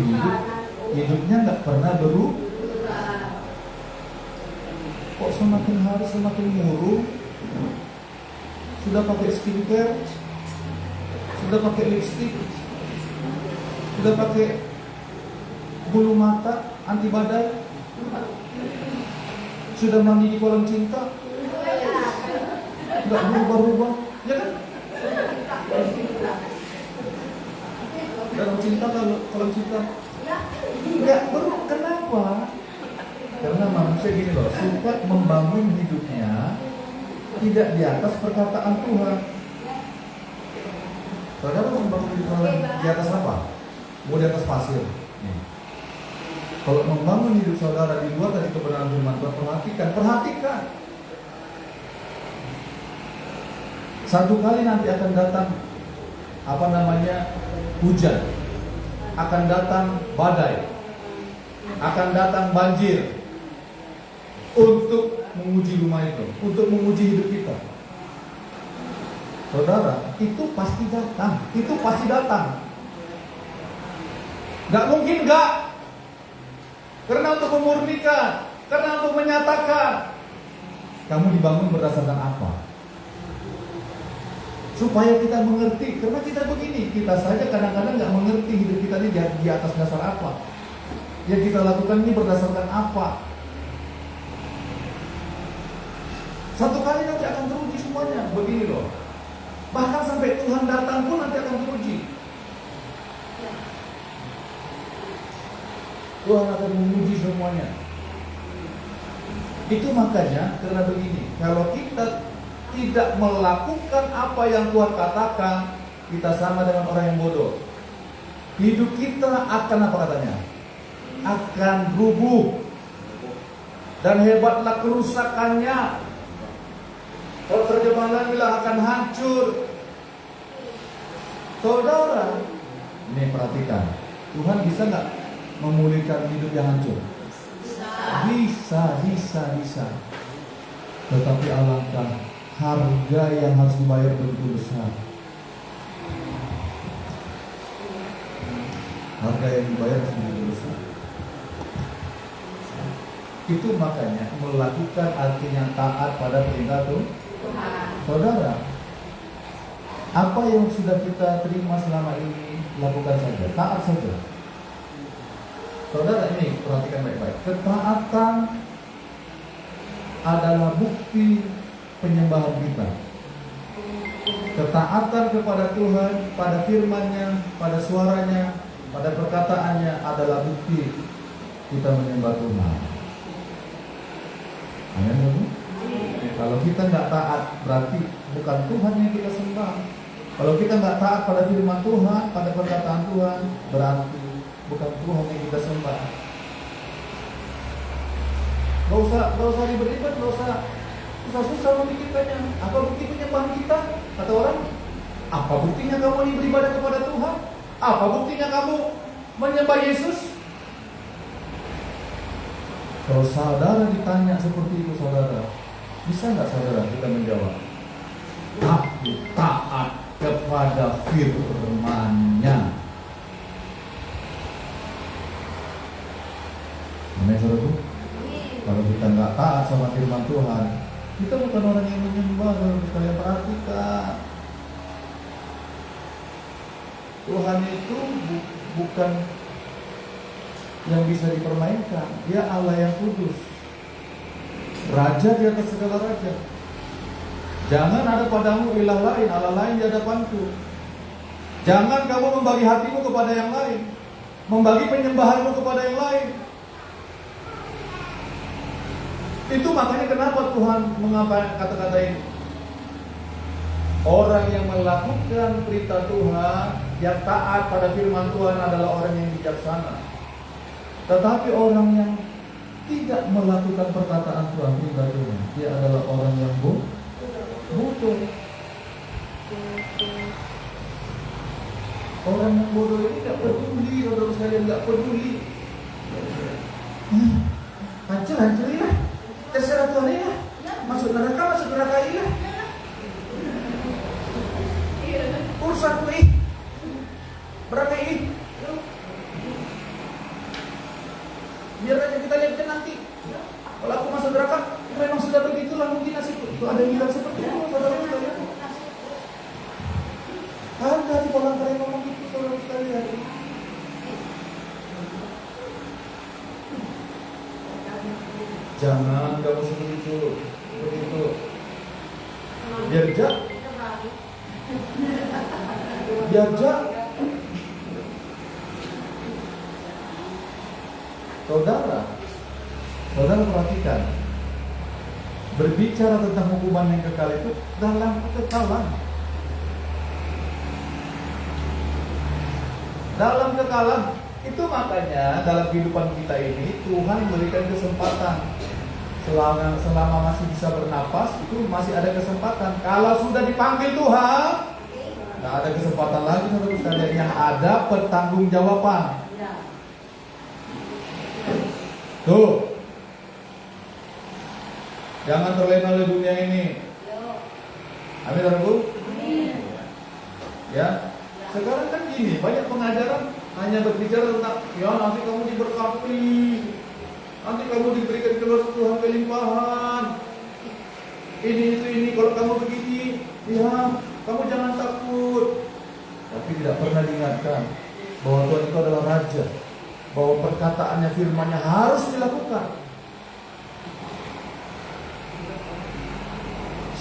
hidupnya nggak pernah berubah. Kok semakin hari semakin murung? Sudah pakai skincare, sudah pakai lipstick, sudah pakai bulu mata anti badai, sudah mandi di kolam cinta, nggak berubah-ubah, ya kan? Dalam cinta, kolam cinta, nggak berubah. Kenapa? Karena manusia gini loh, suka membangun hidupnya tidak di atas perkataan Tuhan. Saudara mau membangun hidup di atas apa? Mau di atas pasir. Kalau membangun hidup saudara di luar dari kebenaran firman Tuhan, perhatikan. Satu kali nanti akan datang hujan, akan datang badai, akan datang banjir untuk menguji rumah itu, untuk menguji hidup kita. Saudara, itu pasti datang. Gak mungkin gak. Karena untuk memurnikan, karena untuk menyatakan. Kamu dibangun berdasarkan apa? Supaya kita mengerti, karena kita begini, kita saja kadang-kadang nggak mengerti hidup kita ini di atas dasar apa. Yang kita lakukan ini berdasarkan apa? Satu kali nanti akan teruji semuanya, begini loh. Bahkan sampai Tuhan datang pun nanti akan teruji. Tuhan akan menguji semuanya. Itu makanya karena begini, kalau kita tidak melakukan apa yang Tuhan katakan, kita sama dengan orang yang bodoh. Hidup kita akan apa katanya? Akan rubuh. Dan hebatlah kerusakannya. Kalau terjemahan lain bilang akan hancur. Saudara, ini perhatikan, Tuhan bisa nggak memulihkan hidup yang hancur? Bisa. Tetapi alangkah harga yang harus dibayar begitu besar. Harga yang dibayar harus begitu besar. Itu makanya melakukan artinya taat pada perintah Tuhan. Saudara, apa yang sudah kita terima selama ini lakukan saja, taat saja. Saudara, ini perhatikan baik-baik. Ketaatan adalah bukti penyembahan kita. Ketaatan kepada Tuhan, pada firman-Nya, pada suaranya, pada perkataannya adalah bukti kita menyembah Tuhan. Amin. Kalau kita nggak taat, berarti bukan Tuhan yang kita sembah. Kalau kita nggak taat pada firman Tuhan, pada perkataan Tuhan, berarti bukan Tuhan yang kita sembah. Gak usah ribet-ribet, gak usah susah-susah memikirkannya. Apa bukti penyembahan kita? Kata orang, apa buktinya kamu ini beribadah kepada Tuhan? Apa buktinya kamu menyembah Yesus? Kalau saudara ditanya seperti itu, saudara, bisa nggak saudara kita menjawab? Aku taat kepada firman-Nya. Amin, saudara. Kalau kita nggak taat sama firman Tuhan, kita bukan orang yang menyembah. Saudara sekalian, perhatikan. Tuhan itu bukan yang bisa dipermainkan. Dia Allah yang kudus, Raja di atas segala raja. Jangan ada padamu ilah lain, Allah lain di hadapanku. Jangan kamu membagi hatimu kepada yang lain, membagi penyembahanmu kepada yang lain. Itu makanya kenapa Tuhan mengapa kata-kata ini? Orang yang melakukan perintah Tuhan, yang taat pada firman Tuhan adalah orang yang bijaksana. Tetapi orang yang tidak melakukan perkataan Tuhan, perintah Tuhan, dia adalah orang yang bodoh. Orang yang bodoh ini tidak peduli, saudara sekalian, tidak peduli. Hancur-hancurilah, terserah Tuhan ya. Masuk neraka ilah. Urusanku berapa ini? Biar aja kita lihat nanti. Kalau aku masuk neraka, memang sudah begitulah mungkin nasibku. Itu ada yang bilang seperti itu, saudara sekalian. Ada di kolam kalian ngomong gitu, saudara sekalian. Jangan kamu seperti itu, begitu. Biar Saudara perhatikan, berbicara tentang hukuman yang kekal itu dalam kekekalan. Dalam kekekalan itu makanya dalam kehidupan kita ini Tuhan memberikan kesempatan. Selama masih bisa bernapas itu masih ada kesempatan. Kalau sudah dipanggil Tuhan, nggak ada kesempatan lagi, saudara sekalian. Yang ada pertanggungjawaban. Tuh, jangan terlena oleh dunia ini. Amin, saudaraku. Ya, sekarang kan gini, banyak pengajaran hanya berbicara tentang ya nanti kamu diberkati, nanti kamu diberikan keluar Tuhan kelimpahan. ini, kalau kamu begini, ya, kamu jangan takut. Tapi tidak pernah diingatkan bahwa Tuhan itu adalah Raja, bahwa perkataannya, firman-Nya harus dilakukan.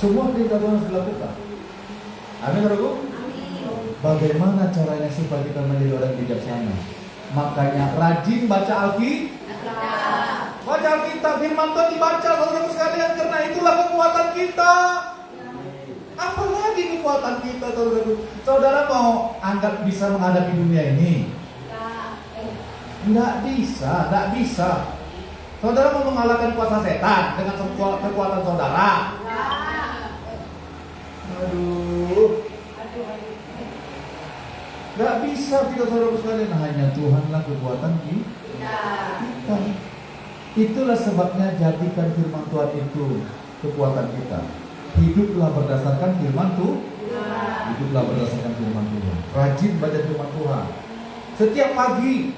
Semua perintah Tuhan harus dilakukan. Amin, saudaraku? Bagaimana caranya supaya kita menjadi orang bijaksana? Makanya rajin baca Alkitab. Baca Alkitab, firman Tuhan dibaca, saudara sekalian, karena itulah kekuatan kita. Apalagi kekuatan kita, saudara. Saudara mau anggap bisa menghadapi dunia ini? Tidak bisa. Saudara mau mengalahkan kuasa setan dengan kekuatan saudara? Aduh. Gak bisa kita, saudara sekalian. Hanya Tuhanlah kekuatan kita. Itulah sebabnya jadikan firman Tuhan itu kekuatan kita. Hiduplah berdasarkan firman Tuhan. Hiduplah berdasarkan firman Tuhan. Rajin baca firman Tuhan. Setiap pagi,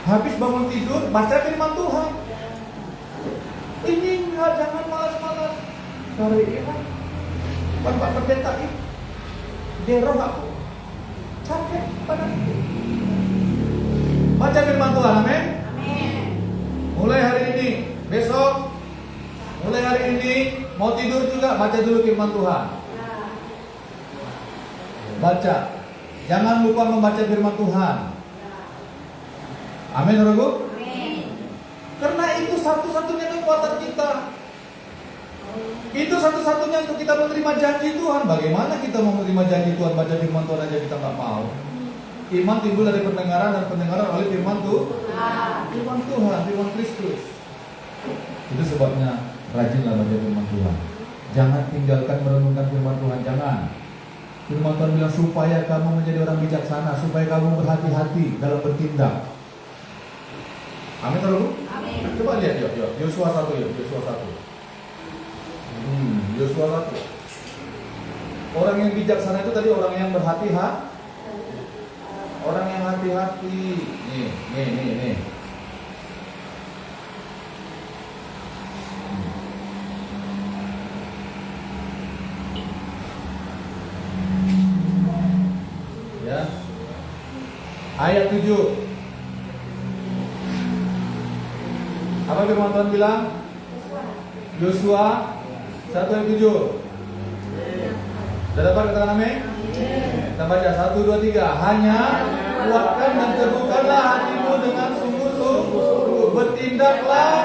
habis bangun tidur, baca firman Tuhan. Ini jangan malas-malas. Hari ini, Pak Pendeta ini, derong aku, capek badan. Baca firman Tuhan, amin. Mulai hari ini, besok, mulai hari ini, mau tidur juga baca dulu firman Tuhan. Baca, jangan lupa membaca firman Tuhan. Amin, saudaraku. Karena itu satu-satunya kekuatan kita. Itu satu-satunya untuk kita menerima janji Tuhan. Bagaimana kita mau menerima janji Tuhan? Baca firman Tuhan aja kita nggak mau. Iman timbul dari pendengaran, dan pendengaran oleh firman Tuhan. Firman Tuhan, firman Kristus. Itu sebabnya rajinlah baca firman Tuhan. Jangan tinggalkan merenungkan firman Tuhan. Jangan. Firman Tuhan bilang supaya kamu menjadi orang bijaksana, supaya kamu berhati-hati dalam bertindak. Amin, saudara. Coba lihat, yuk. Yosua 1, yuk. Yosua 1. Yosua 1. Orang yang bijaksana itu tadi orang yang berhati-hati. Orang yang hati-hati. Nih. Ya. Ayat 7. Apa firman Tuhan bilang? Yosua 1 ayat 7. Sudah dapat katakan amin? Kita baca 1, 2, 3. Hanya kuatkan dan teguhkanlah hatimu dengan sungguh-sungguh. Bertindaklah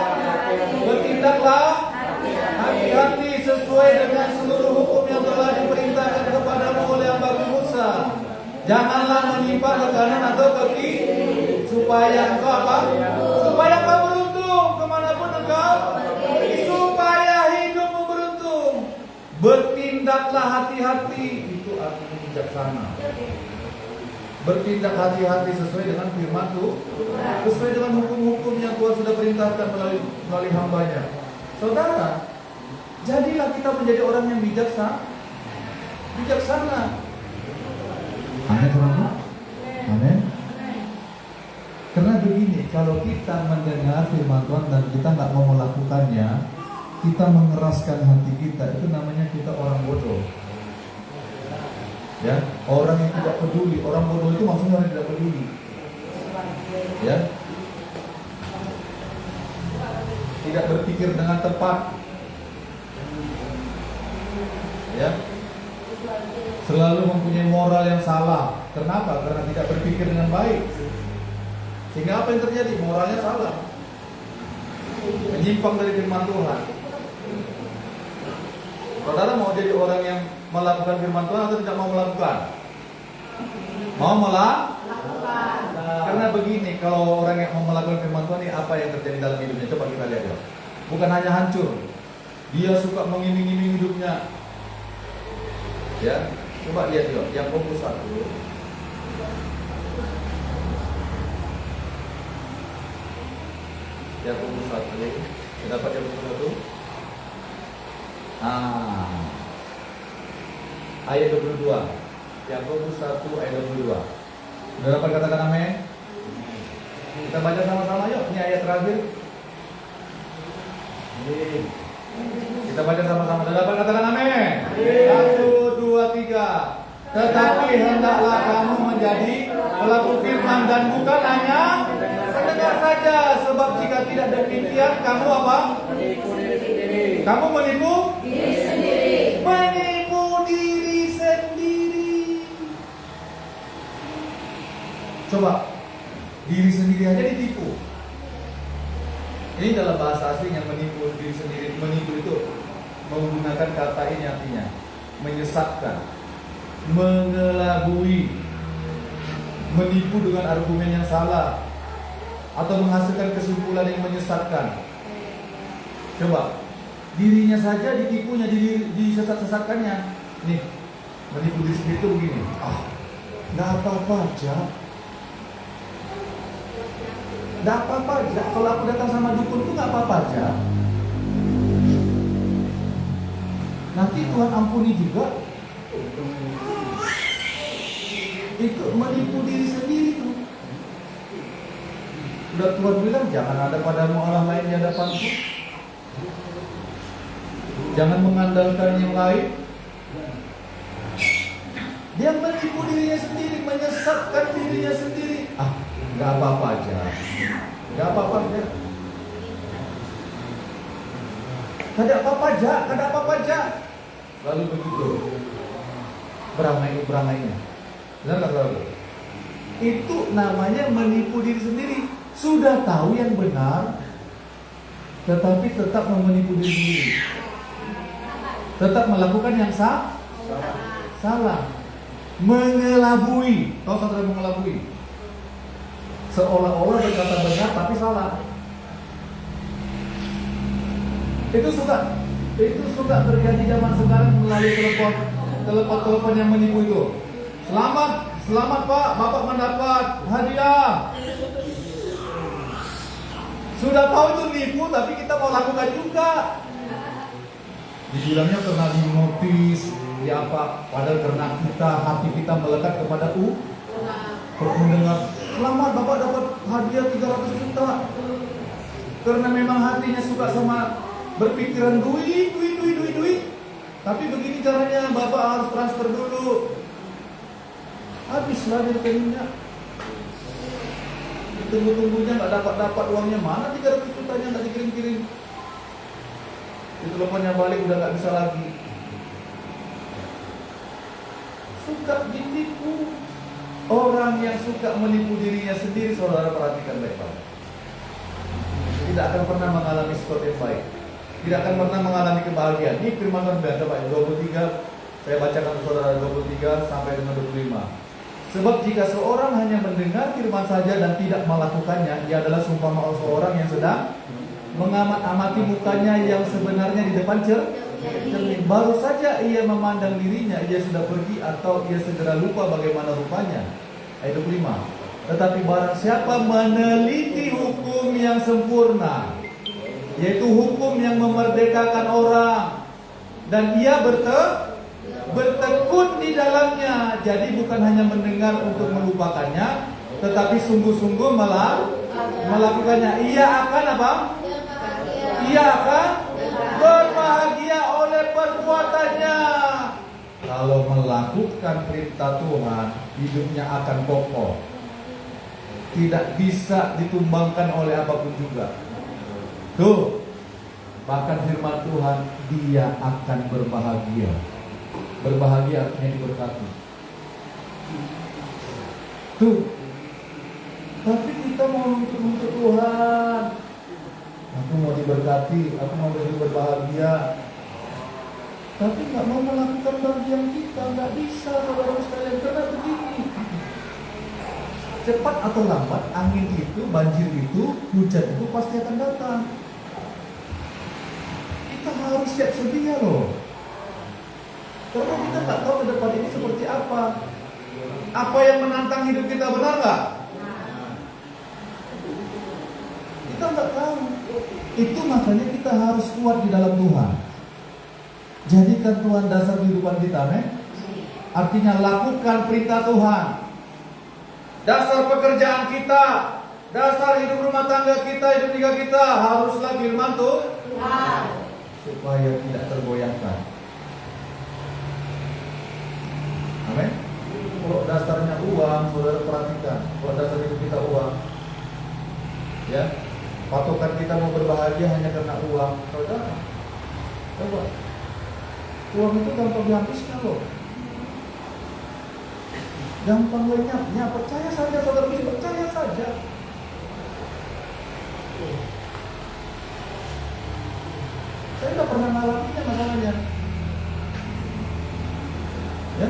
hati-hati sesuai dengan seluruh hukum yang telah diperintahkan kepadamu oleh hamba-Mu Musa. Janganlah menyimpang ke kanan atau ke kiri, supaya engkau apa? Supaya engkau beruntung kemanapun engkau pergi, supaya hidupmu beruntung. Bertindaklah hati-hati, itu artinya bijaksana. Bertindak hati-hati sesuai dengan firman Tuhan, sesuai dengan hukum-hukum yang Tuhan sudah perintahkan melalui hambanya. Saudara, jadilah kita menjadi orang yang bijaksana. Amin, saudara. Amin. Karena begini, kalau kita mendengar firman Tuhan dan kita nggak mau melakukannya, kita mengeraskan hati kita, itu namanya kita orang bodoh. Ya, orang yang tidak peduli. Orang bodoh itu maksudnya orang yang tidak peduli. Ya, tidak berpikir dengan tepat. Ya, selalu mempunyai moral yang salah. Kenapa? Karena tidak berpikir dengan baik. Sehingga apa yang terjadi? Moralnya salah, menyimpang dari firman Tuhan. Saudara mau jadi orang yang melakukan firman Tuhan atau tidak mau melakukan? Mau melakukan. Karena begini, kalau orang yang mau melakukan firman Tuhan ini, apa yang terjadi dalam hidupnya? Coba kita lihat ya. Bukan hanya hancur, dia suka mengiming-iming hidupnya. Ya, coba lihat yuk, Yakobus 1. Yakobus 1. Dapat Yakobus 1? Ayat 22. Yakobus 1 ayat 22. Sudah dapat katakan amin? Kita baca sama-sama yuk. Ini ayat terakhir. Kita baca sama-sama. Sudah dapat katakan amin. 1, 2, 3. Tetapi hendaklah kamu menjadi pelaku firman dan bukan hanya pendengar saja, sebab jika tidak demikian kamu apa? Kamu menipu diri sendiri. Menipu diri sendiri. Coba diri sendiri aja ditipu. Ini dalam bahasa aslinya menipu diri sendiri. Menipu itu menggunakan kata ini artinya menyesatkan, mengelabui, menipu dengan argumen yang salah, atau menghasilkan kesimpulan yang menyesatkan. Coba dirinya saja ditipunya, disesat-sesatkannya. Nih, menipu diri sendiri itu begini. Nggak apa-apa aja. Nggak apa-apa aja. Kalau aku datang sama dukun itu nggak apa-apa aja. Nanti Tuhan ampuni juga. Itu menipu diri sendiri tuh. Udah Tuhan bilang jangan ada padamu orang lain di hadapanku. Jangan mengandalkan yang lain. Dia menipu dirinya sendiri, menyesatkan dirinya sendiri. Nggak apa-apa aja. Nggak apa-apa aja. Kada apa-apa aja. Lalu begitu. Beramai-beramainya. Benar nggak saudara? Itu namanya menipu diri sendiri. Sudah tahu yang benar, tetapi tetap menipu diri sendiri. Tetap melakukan yang salah. Mengelabui. Tahu saudara mengelabui? Seolah-olah berkata benar tapi salah. Itu suka terjadi zaman sekarang melalui telepon yang menipu itu. Selamat Pak, Bapak mendapat hadiah. Sudah tahu itu nipu, tapi kita mau lakukan juga. Dibilangnya karena dinotis, ya apa? Padahal karena hati kita melekat kepada mendengar. Selamat Bapak dapat hadiah 300 juta. Karena memang hatinya suka sama berpikiran duit. Tapi begini caranya, Bapak harus transfer dulu. Habislah dari rekeningnya. Tunggu-tunggunya nggak dapat uangnya, mana 300 jutanya nggak dikirim-kirim. Itu teleponnya balik udah nggak bisa lagi. Suka ditipu. Orang yang suka menipu dirinya sendiri, saudara perhatikan baik-baik, tidak akan pernah mengalami sesuatu yang baik, tidak akan pernah mengalami kebahagiaan. Ini firman Tuhan bilang, coba 23, saya bacakan saudara 23 sampai dengan 25. Sebab jika seorang hanya mendengar firman saja dan tidak melakukannya, ia adalah seumpama seorang yang sedang mengamat-amati mukanya yang sebenarnya di depan cermin. Baru saja ia memandang dirinya, ia sudah pergi atau ia segera lupa bagaimana rupanya. Ayat 25. Tetapi barang siapa meneliti hukum yang sempurna, yaitu hukum yang memerdekakan orang, dan ia bertekun di dalamnya. Jadi bukan hanya mendengar untuk melupakannya, tetapi sungguh-sungguh melakukannya. Ia akan apa? Ia akan berbahagia oleh perbuatannya. Kalau melakukan perintah Tuhan, hidupnya akan kokoh, tidak bisa ditumbangkan oleh apapun juga. Tuh, bahkan firman Tuhan, dia akan berbahagia. Berbahagia artinya diberkati. Tuh, tapi kita mau untuk Tuhan. Aku mau diberkati, aku mau hidup berbahagia, tapi nggak mau melakukan bagian kita, nggak bisa, saudara sekalian. Karena begini, cepat atau lambat angin itu, banjir itu, hujan itu pasti akan datang. Kita harus siap sedia loh, karena kita nggak tahu ke depan ini seperti apa. Apa yang menantang hidup kita, benar nggak? Kita nggak tahu. Itu makanya kita harus kuat di dalam Tuhan. Jadikan Tuhan dasar kehidupan kita, artinya lakukan perintah Tuhan. Dasar pekerjaan kita, dasar hidup rumah tangga kita, hidup tiga kita haruslah firman Tuhan. supaya tidak tergoyahkan. Amin. Kalau dasarnya uang, saudara perhatikan. Kalau dasar hidup kita uang, ya, patokan kita mau berbahagia hanya karena uang, saudara. Coba, uang itu gampang dihabiskan loh. Gampang lenyapnya. Percaya saja, saudara, percaya saja. Saya nggak pernah mengalaminya masalahnya, ya.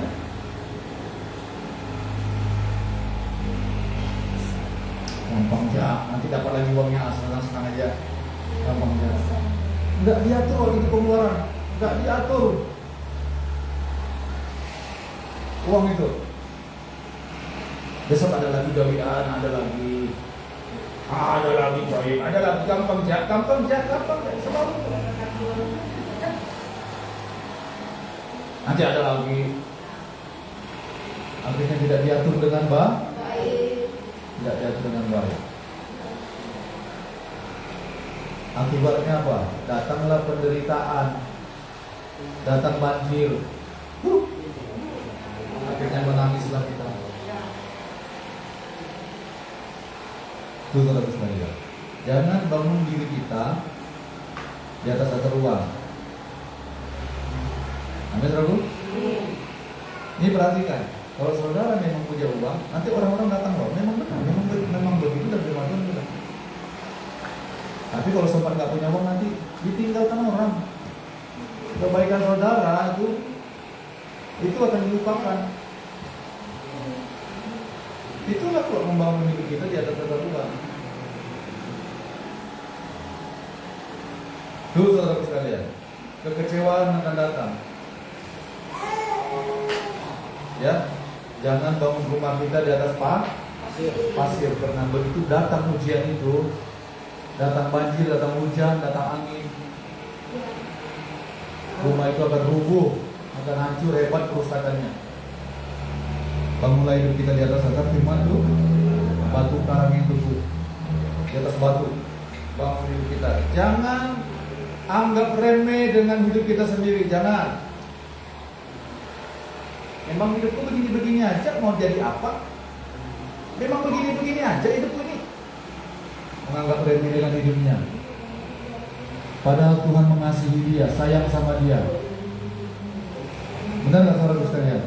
Gampang aja, nanti dapat lagi uangnya senang-senang aja. Gampang aja. Nggak diatur waktu itu pengeluaran, nggak diatur uang itu. Besok ada lagi gawean, ada lagi proyek, ada lagi gampang aja, selalu. Nanti ada lagi, akhirnya tidak diatur dengan baik. Tidak diatur dengan baik. Akibatnya apa? Datanglah penderitaan, datang banjir. Akhirnya menangislah kita. Itu saudara sekalian. Jangan bangun diri kita di atas dasar uang. Amin, saudara. Ini perhatikan. Kalau saudara memang punya uang, nanti orang-orang datang loh. Memang benar, memang begitu dan firman Tuhan benar. Tapi kalau sempat nggak punya uang nanti ditinggalkan orang. Kebaikan saudara itu akan dilupakan. Itulah kok membangun hidup kita di atas dasar uang. Tuh saudara sekalian, kekecewaan akan datang. Ya, jangan bangun rumah kita di atas pasir karena begitu datang ujian itu, datang banjir, datang hujan, datang angin, rumah itu akan rubuh, akan hancur, hebat kerusakannya. Bangunlah hidup kita di atas dasar firman itu, batu karang yang teguh, di atas batu. Bangun hidup kita. Jangan anggap remeh dengan hidup kita sendiri, jangan. Memang hidupku begini-begini aja, mau jadi apa? Memang begini-begini aja hidupku ini. Menganggap remeh dengan hidupnya. Padahal Tuhan mengasihi dia, sayang sama dia. Benar nggak saudara sekalian?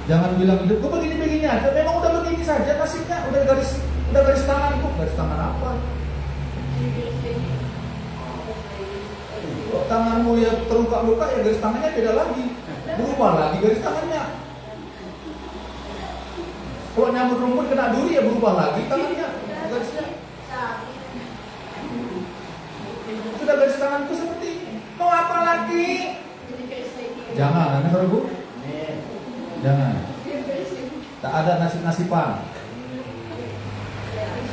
Jangan bilang hidupku begini-begini aja. Memang udah begini saja nasibnya, udah garis tanganku. Garis tangan apa? Kalau tanganmu ya terluka-luka, ya garis tangannya beda lagi. Berubah lagi garis tangannya. Kalau nyamuk rumput kena duri ya berubah lagi tangannya, garisnya. Sudah garis tanganku seperti ini. Mau apa lagi? Jangan, amin saudara Bu. Jangan. Tak ada nasib-nasiban.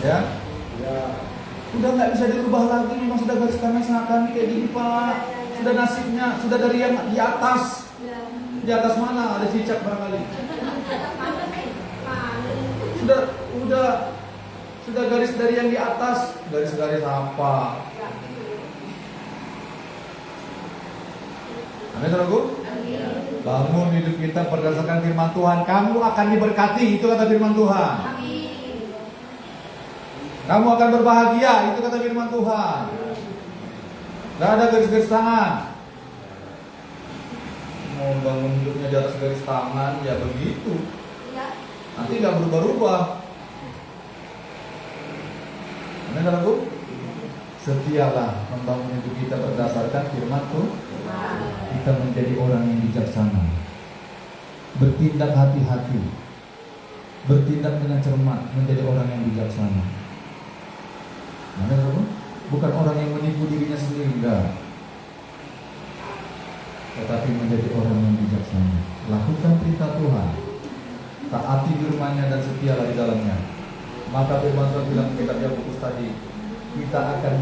Ya. Udah nggak bisa dirubah lagi. Memang sudah garis tangan sangat kami kayak gini Pak. Sudah nasibnya, sudah dari yang di atas. Di atas mana? Ada cicak barangkali. Sudah garis dari yang di atas. Garis-garis apa? Amin saudaraku. Bangun hidup kita berdasarkan firman Tuhan. Kamu akan diberkati, itu kata firman Tuhan. Kamu akan berbahagia, itu kata firman Tuhan. Gak ada garis-garis tangan. Mau bangun hidupnya di atas garis tangan, ya begitu. Nanti gak berubah-ubah. Amin saudaraku. Setialah membangun hidup kita berdasarkan firman Tuhan. Kita menjadi orang yang bijaksana, bertindak hati-hati, bertindak dengan cermat, menjadi orang yang bijaksana. Bukan orang yang menipu dirinya sendiri, enggak, tetapi menjadi orang yang bijaksana. Lakukan perintah Tuhan, taati firman-Nya dan setialah di dalamnya. Maka firman Tuhan bilang di kitab Yakobus tadi, kita akan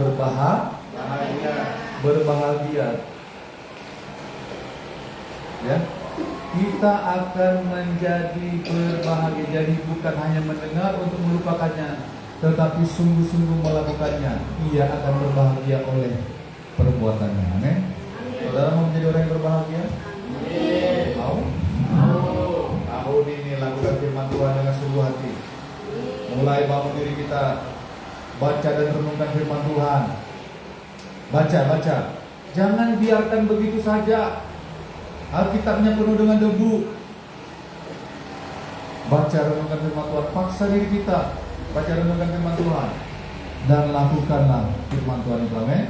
berbahagia. Ya, kita akan menjadi berbahagia. Jadi bukan hanya mendengar untuk melupakannya, tetapi sungguh-sungguh melakukannya. Ia akan berbahagia oleh perbuatannya. Amin. Saudara mau menjadi orang yang berbahagia? Mau? Tahun ini lakukan firman Tuhan dengan sungguh hati. Mulai bangun diri kita, baca dan renungkan firman Tuhan. Baca. Jangan biarkan begitu saja. Alkitabnya penuh dengan debu. Baca renungkan firman Tuhan. Paksa diri kita baca renungkan firman Tuhan dan lakukanlah firman Tuhan itu. Amin.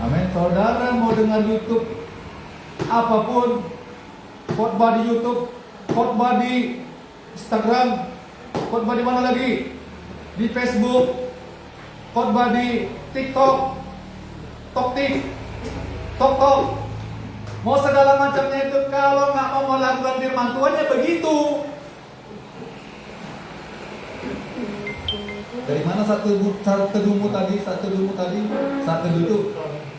Amin. Saudara mau dengar YouTube apapun, khotbah di YouTube, khotbah di Instagram, khotbah di mana lagi? Di Facebook, khotbah di TikTok, Tok. Mau segala macamnya itu, kalau nggak mau melakukan firman Tuhan ya begitu. Dari mana saat teduhmu tadi? Saat teduh itu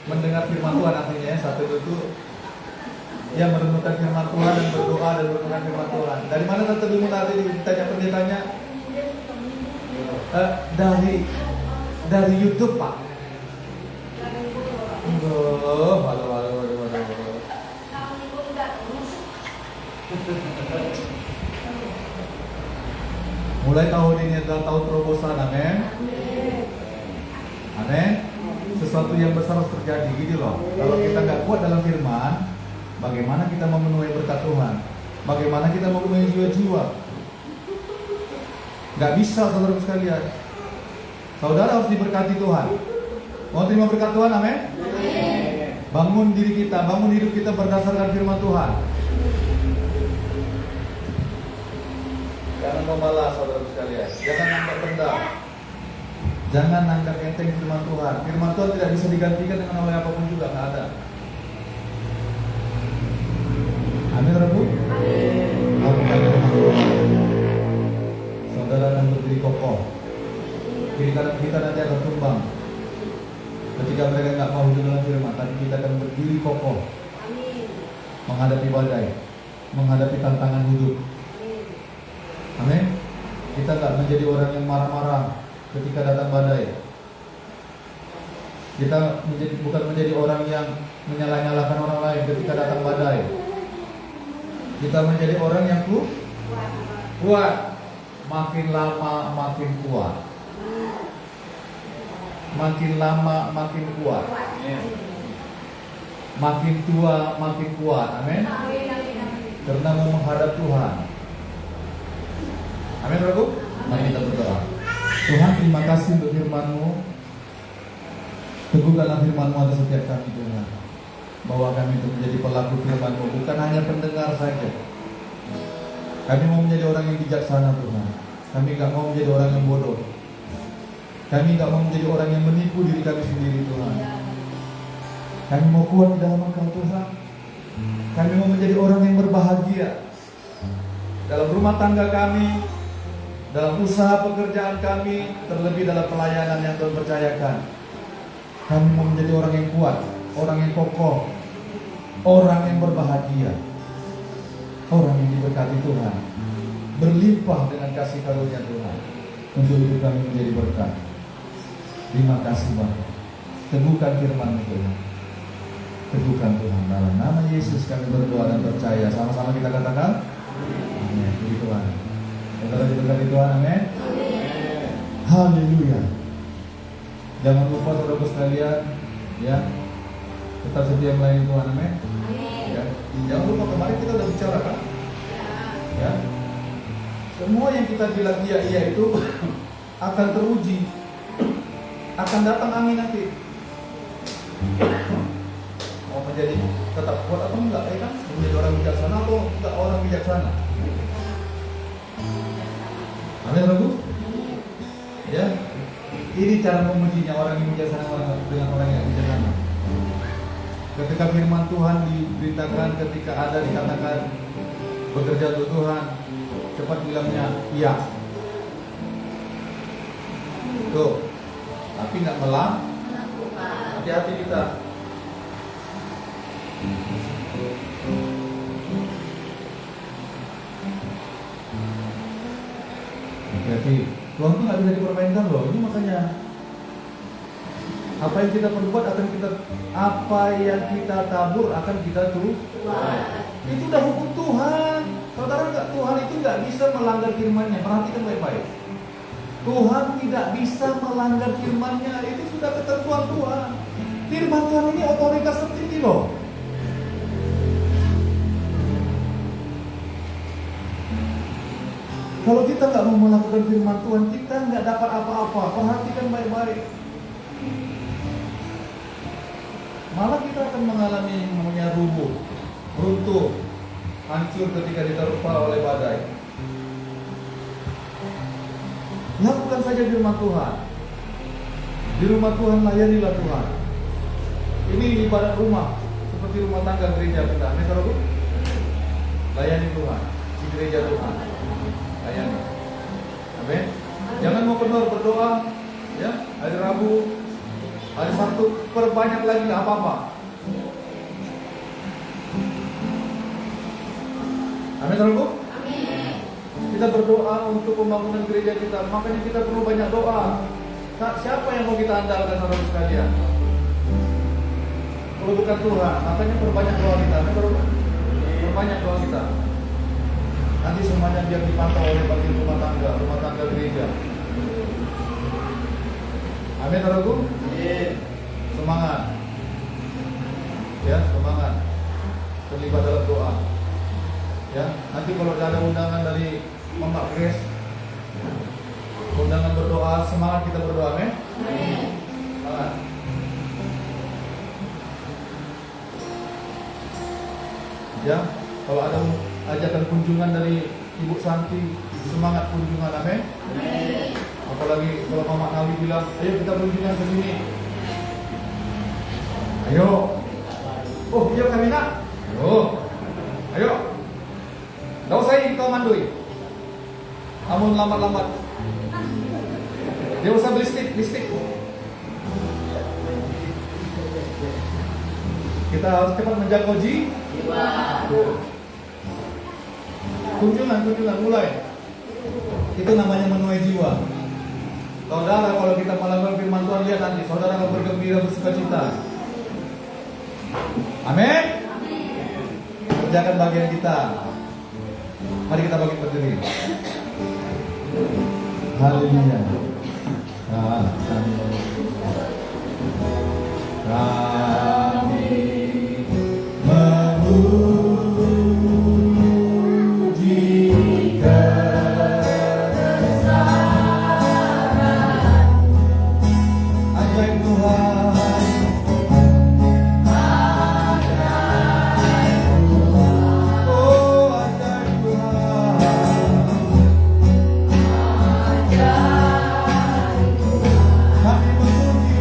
mendengar firman Tuhan artinya ya. Saat teduh itu ya merenungkan firman Tuhan dan berdoa dan merenungkan firman Tuhan. Dari mana saat teduhmu tadi? Ditanya pendetanya. Dari YouTube, Pak. Waduh. Mulai tahun ini adalah tahun terobosan, amin. Amin. Sesuatu yang besar harus terjadi, gitu loh. Kalau kita nggak kuat dalam firman, bagaimana kita memenuhi berkat Tuhan? Bagaimana kita memenuhi jiwa-jiwa? Nggak bisa, saudara sekalian. Saudara harus diberkati Tuhan. Mau terima berkat Tuhan, amin? Bangun diri kita, bangun hidup kita berdasarkan firman Tuhan. Jangan membalas, saudara sekalian. Jangan anggap rendah. Jangan anggap enteng firman Tuhan. Firman Tuhan tidak bisa digantikan dengan oleh apapun juga, nggak ada. Amin, Rabu. Lakukan firman Tuhan. Saudara akan berdiri kokoh. Kiri kanan kita nanti akan tumbang. Ketika mereka nggak mau hidup dalam firman, tapi kita akan berdiri kokoh. Menghadapi badai, menghadapi tantangan hidup. Amin. Kita tak menjadi orang yang marah-marah ketika datang badai. Kita bukan menjadi orang yang menyalah-nyalahkan orang lain ketika datang badai. Kita menjadi orang yang kuat. Makin lama makin kuat. Makin lama makin kuat. Makin tua makin kuat. Amin. Karena mau menghadap Tuhan. Amin, Rabu. Mari kita berdoa. Tuhan, terima kasih untuk firman-Mu. Teguhkanlah firman-Mu atas setiap kami, Tuhan. Bawa kami untuk menjadi pelaku firman-Mu, bukan hanya pendengar saja. Kami mau menjadi orang yang bijaksana, Tuhan. Kami gak mau menjadi orang yang bodoh. Kami gak mau menjadi orang yang menipu diri kami sendiri, Tuhan. Kami mau kuat di dalam Engkau, Tuhan. Kami mau menjadi orang yang berbahagia dalam rumah tangga kami, dalam usaha pekerjaan kami, terlebih dalam pelayanan yang Tuhan percayakan. Kami mau menjadi orang yang kuat, orang yang kokoh, orang yang berbahagia, orang yang diberkati Tuhan, berlimpah dengan kasih karunia Tuhan, untuk hidup kami menjadi berkat. Terima kasih Bapa. Teguhkan firman-Mu Tuhan. Teguhkan Tuhan. Dalam nama Yesus kami berdoa dan percaya. Sama-sama kita katakan amin. Puji Tuhan. Saudara diberkati Tuhan, amin. Haleluya. Jangan lupa saudara sekalian, ya, tetap setia melayani Tuhan, amin. Ya. Jangan lupa kemarin kita sudah bicara kan? Ya. Semua yang kita bilang iya itu akan teruji, akan datang angin nanti. Mau menjadi tetap kuat atau enggak, ya kan? Menjadi orang bijaksana atau enggak orang bijaksana? Amin, Rabu. Ya, ini cara memujinya orang yang bijaksana dengan orang yang bijaksana. Ketika firman Tuhan diberitakan, ketika ada dikatakan bekerja untuk Tuhan, cepat bilangnya iya. Tuh, tapi nggak melang. Hati-hati kita. Hati-hati. Tuhan tuh nggak bisa dipermainkan loh. Ini makanya Apa yang kita perbuat apa yang kita tabur akan kita tuai. Itu udah hukum Tuhan. Saudara nggak, Tuhan itu nggak bisa melanggar firman-Nya. Perhatikan baik-baik. Tuhan tidak bisa melanggar firman-Nya. Itu sudah ketentuan Tuhan. Firman Tuhan ini otoritas tertinggi loh. Kalau kita nggak mau melakukan firman Tuhan, kita nggak dapat apa-apa. Perhatikan baik-baik. Malah kita akan mengalami yang namanya runtuh, hancur ketika diterpa oleh badai. Lakukan saja firman Tuhan. Di rumah Tuhan layanilah Tuhan. Ini ibarat rumah, seperti rumah tangga gereja kita. Amin, saudara. Layani Tuhan di gereja Tuhan. Layani. Amin. Jangan mau kendor berdoa, ya. Hari Rabu, hari Sabtu, perbanyak lagi nggak apa-apa. Amin, saudara. Kita berdoa untuk pembangunan gereja kita. Makanya kita perlu banyak doa. Nah, siapa yang mau kita andalkan, saudara sekalian? Kalau bukan Tuhan, makanya perbanyak doa kita. Amin, saudara. Perbanyak doa kita. Nanti semuanya biar dipantau oleh bagian rumah tangga gereja. Amin, saudaraku. Semangat. Ya, semangat. Terlibat dalam doa. Ya, nanti kalau ada undangan dari Mbak Grace, undangan berdoa, semangat kita berdoa, amin. Semangat. Ya, kalau ada ajakan kunjungan dari Ibu Santi, semangat kunjungan, amin. Apalagi kalau Mama Nawi bilang, ayo kita kunjungan ke sini. Ayo. Oh, iya kami nak. Ayo. Nggak usah kau mandui. Amun lambat-lambat. Dia usah beli stick. Kita harus cepat menjangkau jiwa. Kunjungan mulai. Itu namanya menuai jiwa. Saudara, kalau kita melakukan firman Tuhan, lihat nanti saudara akan bergembira, bersukacita. Amin. Kerjakan bagian kita. Mari kita bagi berdiri. Haleluya. Kami memuji kebesaran ajaib Tuhan. Kami memuji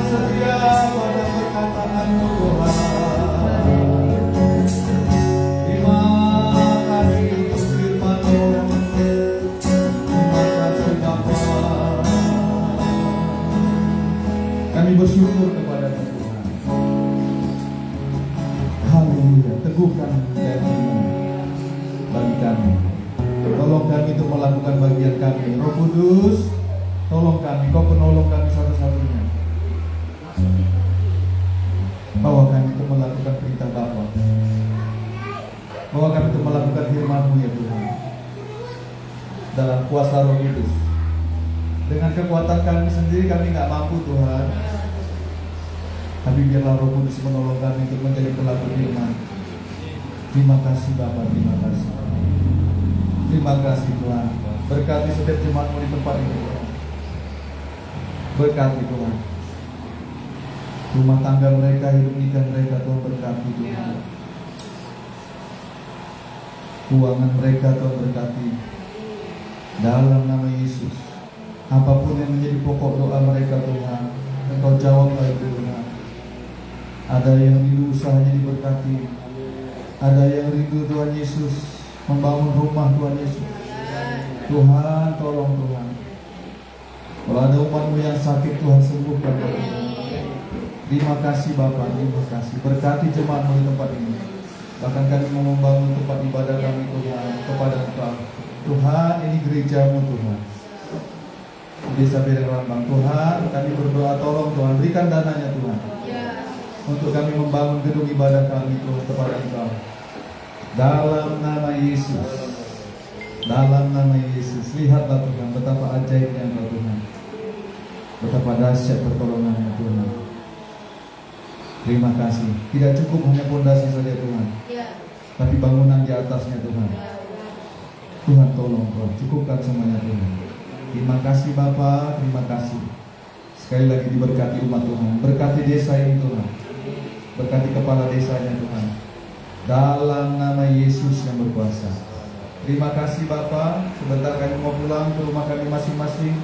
setia pada perkataan-Mu Tuhan. Terima kasih untuk firman-Mu. Terima kasih Bapa. Kami bersyukur kepada Tuhan. Haleluya. Teguhkan janji-Mu bagi kami. Tolong kami untuk melakukan bagian kami. Roh Kudus, tolong kami. Kau penolong kami satu-satunya. Bawa kami untuk melakukan perintah Bapa. Bawa kami untuk melakukan firman-Mu ya Tuhan. Dalam kuasa Roh Kudus. Dengan kekuatan kami sendiri kami nggak mampu Tuhan. Tapi biarlah Roh Kudus menolong kami untuk menjadi pelaku firman. Terima kasih Bapa, terima kasih. Terima kasih Tuhan. Berkati setiap jemaat-Mu di tempat ini Tuhan. Berkati Tuhan. Rumah tangga mereka, hidup nikah mereka Tuhan, berkati Tuhan. Keuangan mereka Tuhan, berkati. Dalam nama Yesus. Apapun yang menjadi pokok doa mereka Tuhan, Engkau jawablah itu Tuhan. Ada yang rindu usahanya diberkati. Ada yang rindu Tuhan Yesus membangun rumah Tuhan Yesus. Tuhan tolong Tuhan. Kalau ada umat-Mu yang sakit Tuhan sembuhkan Tuhan. Terima kasih Bapa, terima kasih. Berkati jemaat-Mu di tempat ini. Bahkan kami mau membangun tempat ibadah kami Tuhan kepada Engkau. Tuhan, ini gereja-Mu Tuhan. Desa Bereng Rambang Tuhan, kami berdoa tolong Tuhan, berikan dananya Tuhan. Untuk kami membangun gedung ibadah kami Tuhan kepada Engkau. Dalam nama Yesus. Dalam nama Yesus. Lihatlah Tuhan betapa ajaibnya Engkau Tuhan. Betapa dahsyat pertolongan-Mu Tuhan. Terima kasih. Tidak cukup hanya pondasi saja Tuhan, tapi bangunan di atasnya Tuhan. Tuhan tolong Tuhan, cukupkan semuanya Tuhan. Terima kasih Bapa, terima kasih. Sekali lagi diberkati umat Tuhan. Berkati desa ini Tuhan. Berkati kepala desanya Tuhan. Dalam nama Yesus yang berkuasa. Terima kasih Bapa. Sebentar kami mau pulang ke rumah kami masing-masing.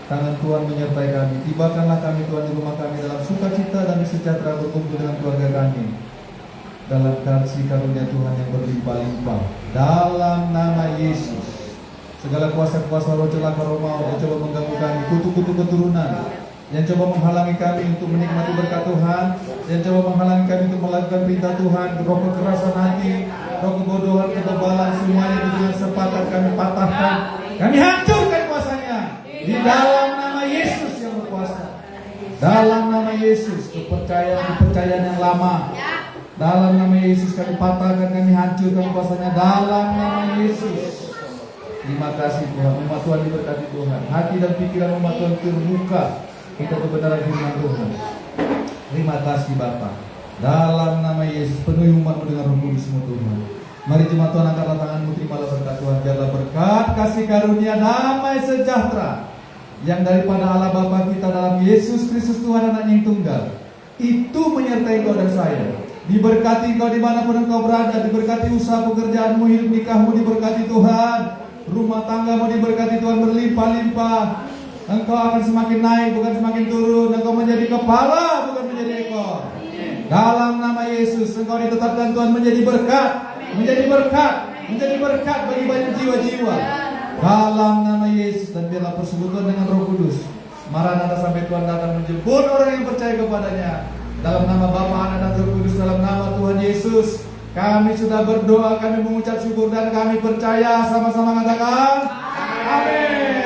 Tangan Tuhan menyertai kami. Tibakanlah kami Tuhan di rumah kami dalam sukacita dan sejahtera berkumpul dengan keluarga kami. Dalam kasih karunia Tuhan yang berlimpah-limpah. Dalam nama Yesus. Segala kuasa-kuasa roh celaka roh maut yang coba mengganggu kami, kutu-kutu keturunan yang coba menghalangi kami untuk menikmati berkat Tuhan, yang coba menghalangi kami untuk melakukan perintah Tuhan, roh kekerasan hati, roh kebodohan, kebebalan, semuanya dengan sepakat kami patahkan, kami hancurkan kuasanya di dalam nama Yesus yang berkuasa. Dalam nama Yesus, kepercayaan yang lama, dalam nama Yesus kami patahkan, kami hancurkan kuasanya dalam nama Yesus. Terima kasih Tuhan, umat Tuhan diberkati Tuhan. Hati dan pikiran umat Tuhan terbuka untuk kebenaran firman Tuhan. Terima kasih Bapa. Dalam nama Yesus penuhi umat-Mu dengan Roh Kudus-Mu Tuhan. Mari jemaat Tuhan angkatlah tangan-Mu, terimalah berkat Tuhan. Biarlah berkat, kasih karunia, damai sejahtera yang daripada Allah Bapa kita dalam Yesus Kristus Tuhan Anak-Nya yang tunggal itu menyertai Engkau dan saya. Diberkati Engkau dimanapun Engkau berada. Diberkati usaha pekerjaanmu, hidup nikahmu, diberkati Tuhan. Rumah tanggamu diberkati Tuhan berlimpah-limpah. Engkau akan semakin naik bukan semakin turun. Engkau menjadi kepala bukan menjadi ekor. Dalam nama Yesus engkau ditetapkan Tuhan menjadi berkat. Menjadi berkat. Menjadi berkat bagi banyak jiwa-jiwa. Dalam nama Yesus. Dan biarlah persekutuan dengan Roh Kudus Maranatha sampai Tuhan datang menjemput orang yang percaya kepadanya. Dalam nama Bapa, Anak dan Roh Kudus, dalam nama Tuhan Yesus kami sudah berdoa, kami mengucap syukur dan kami percaya. Sama-sama katakan amin.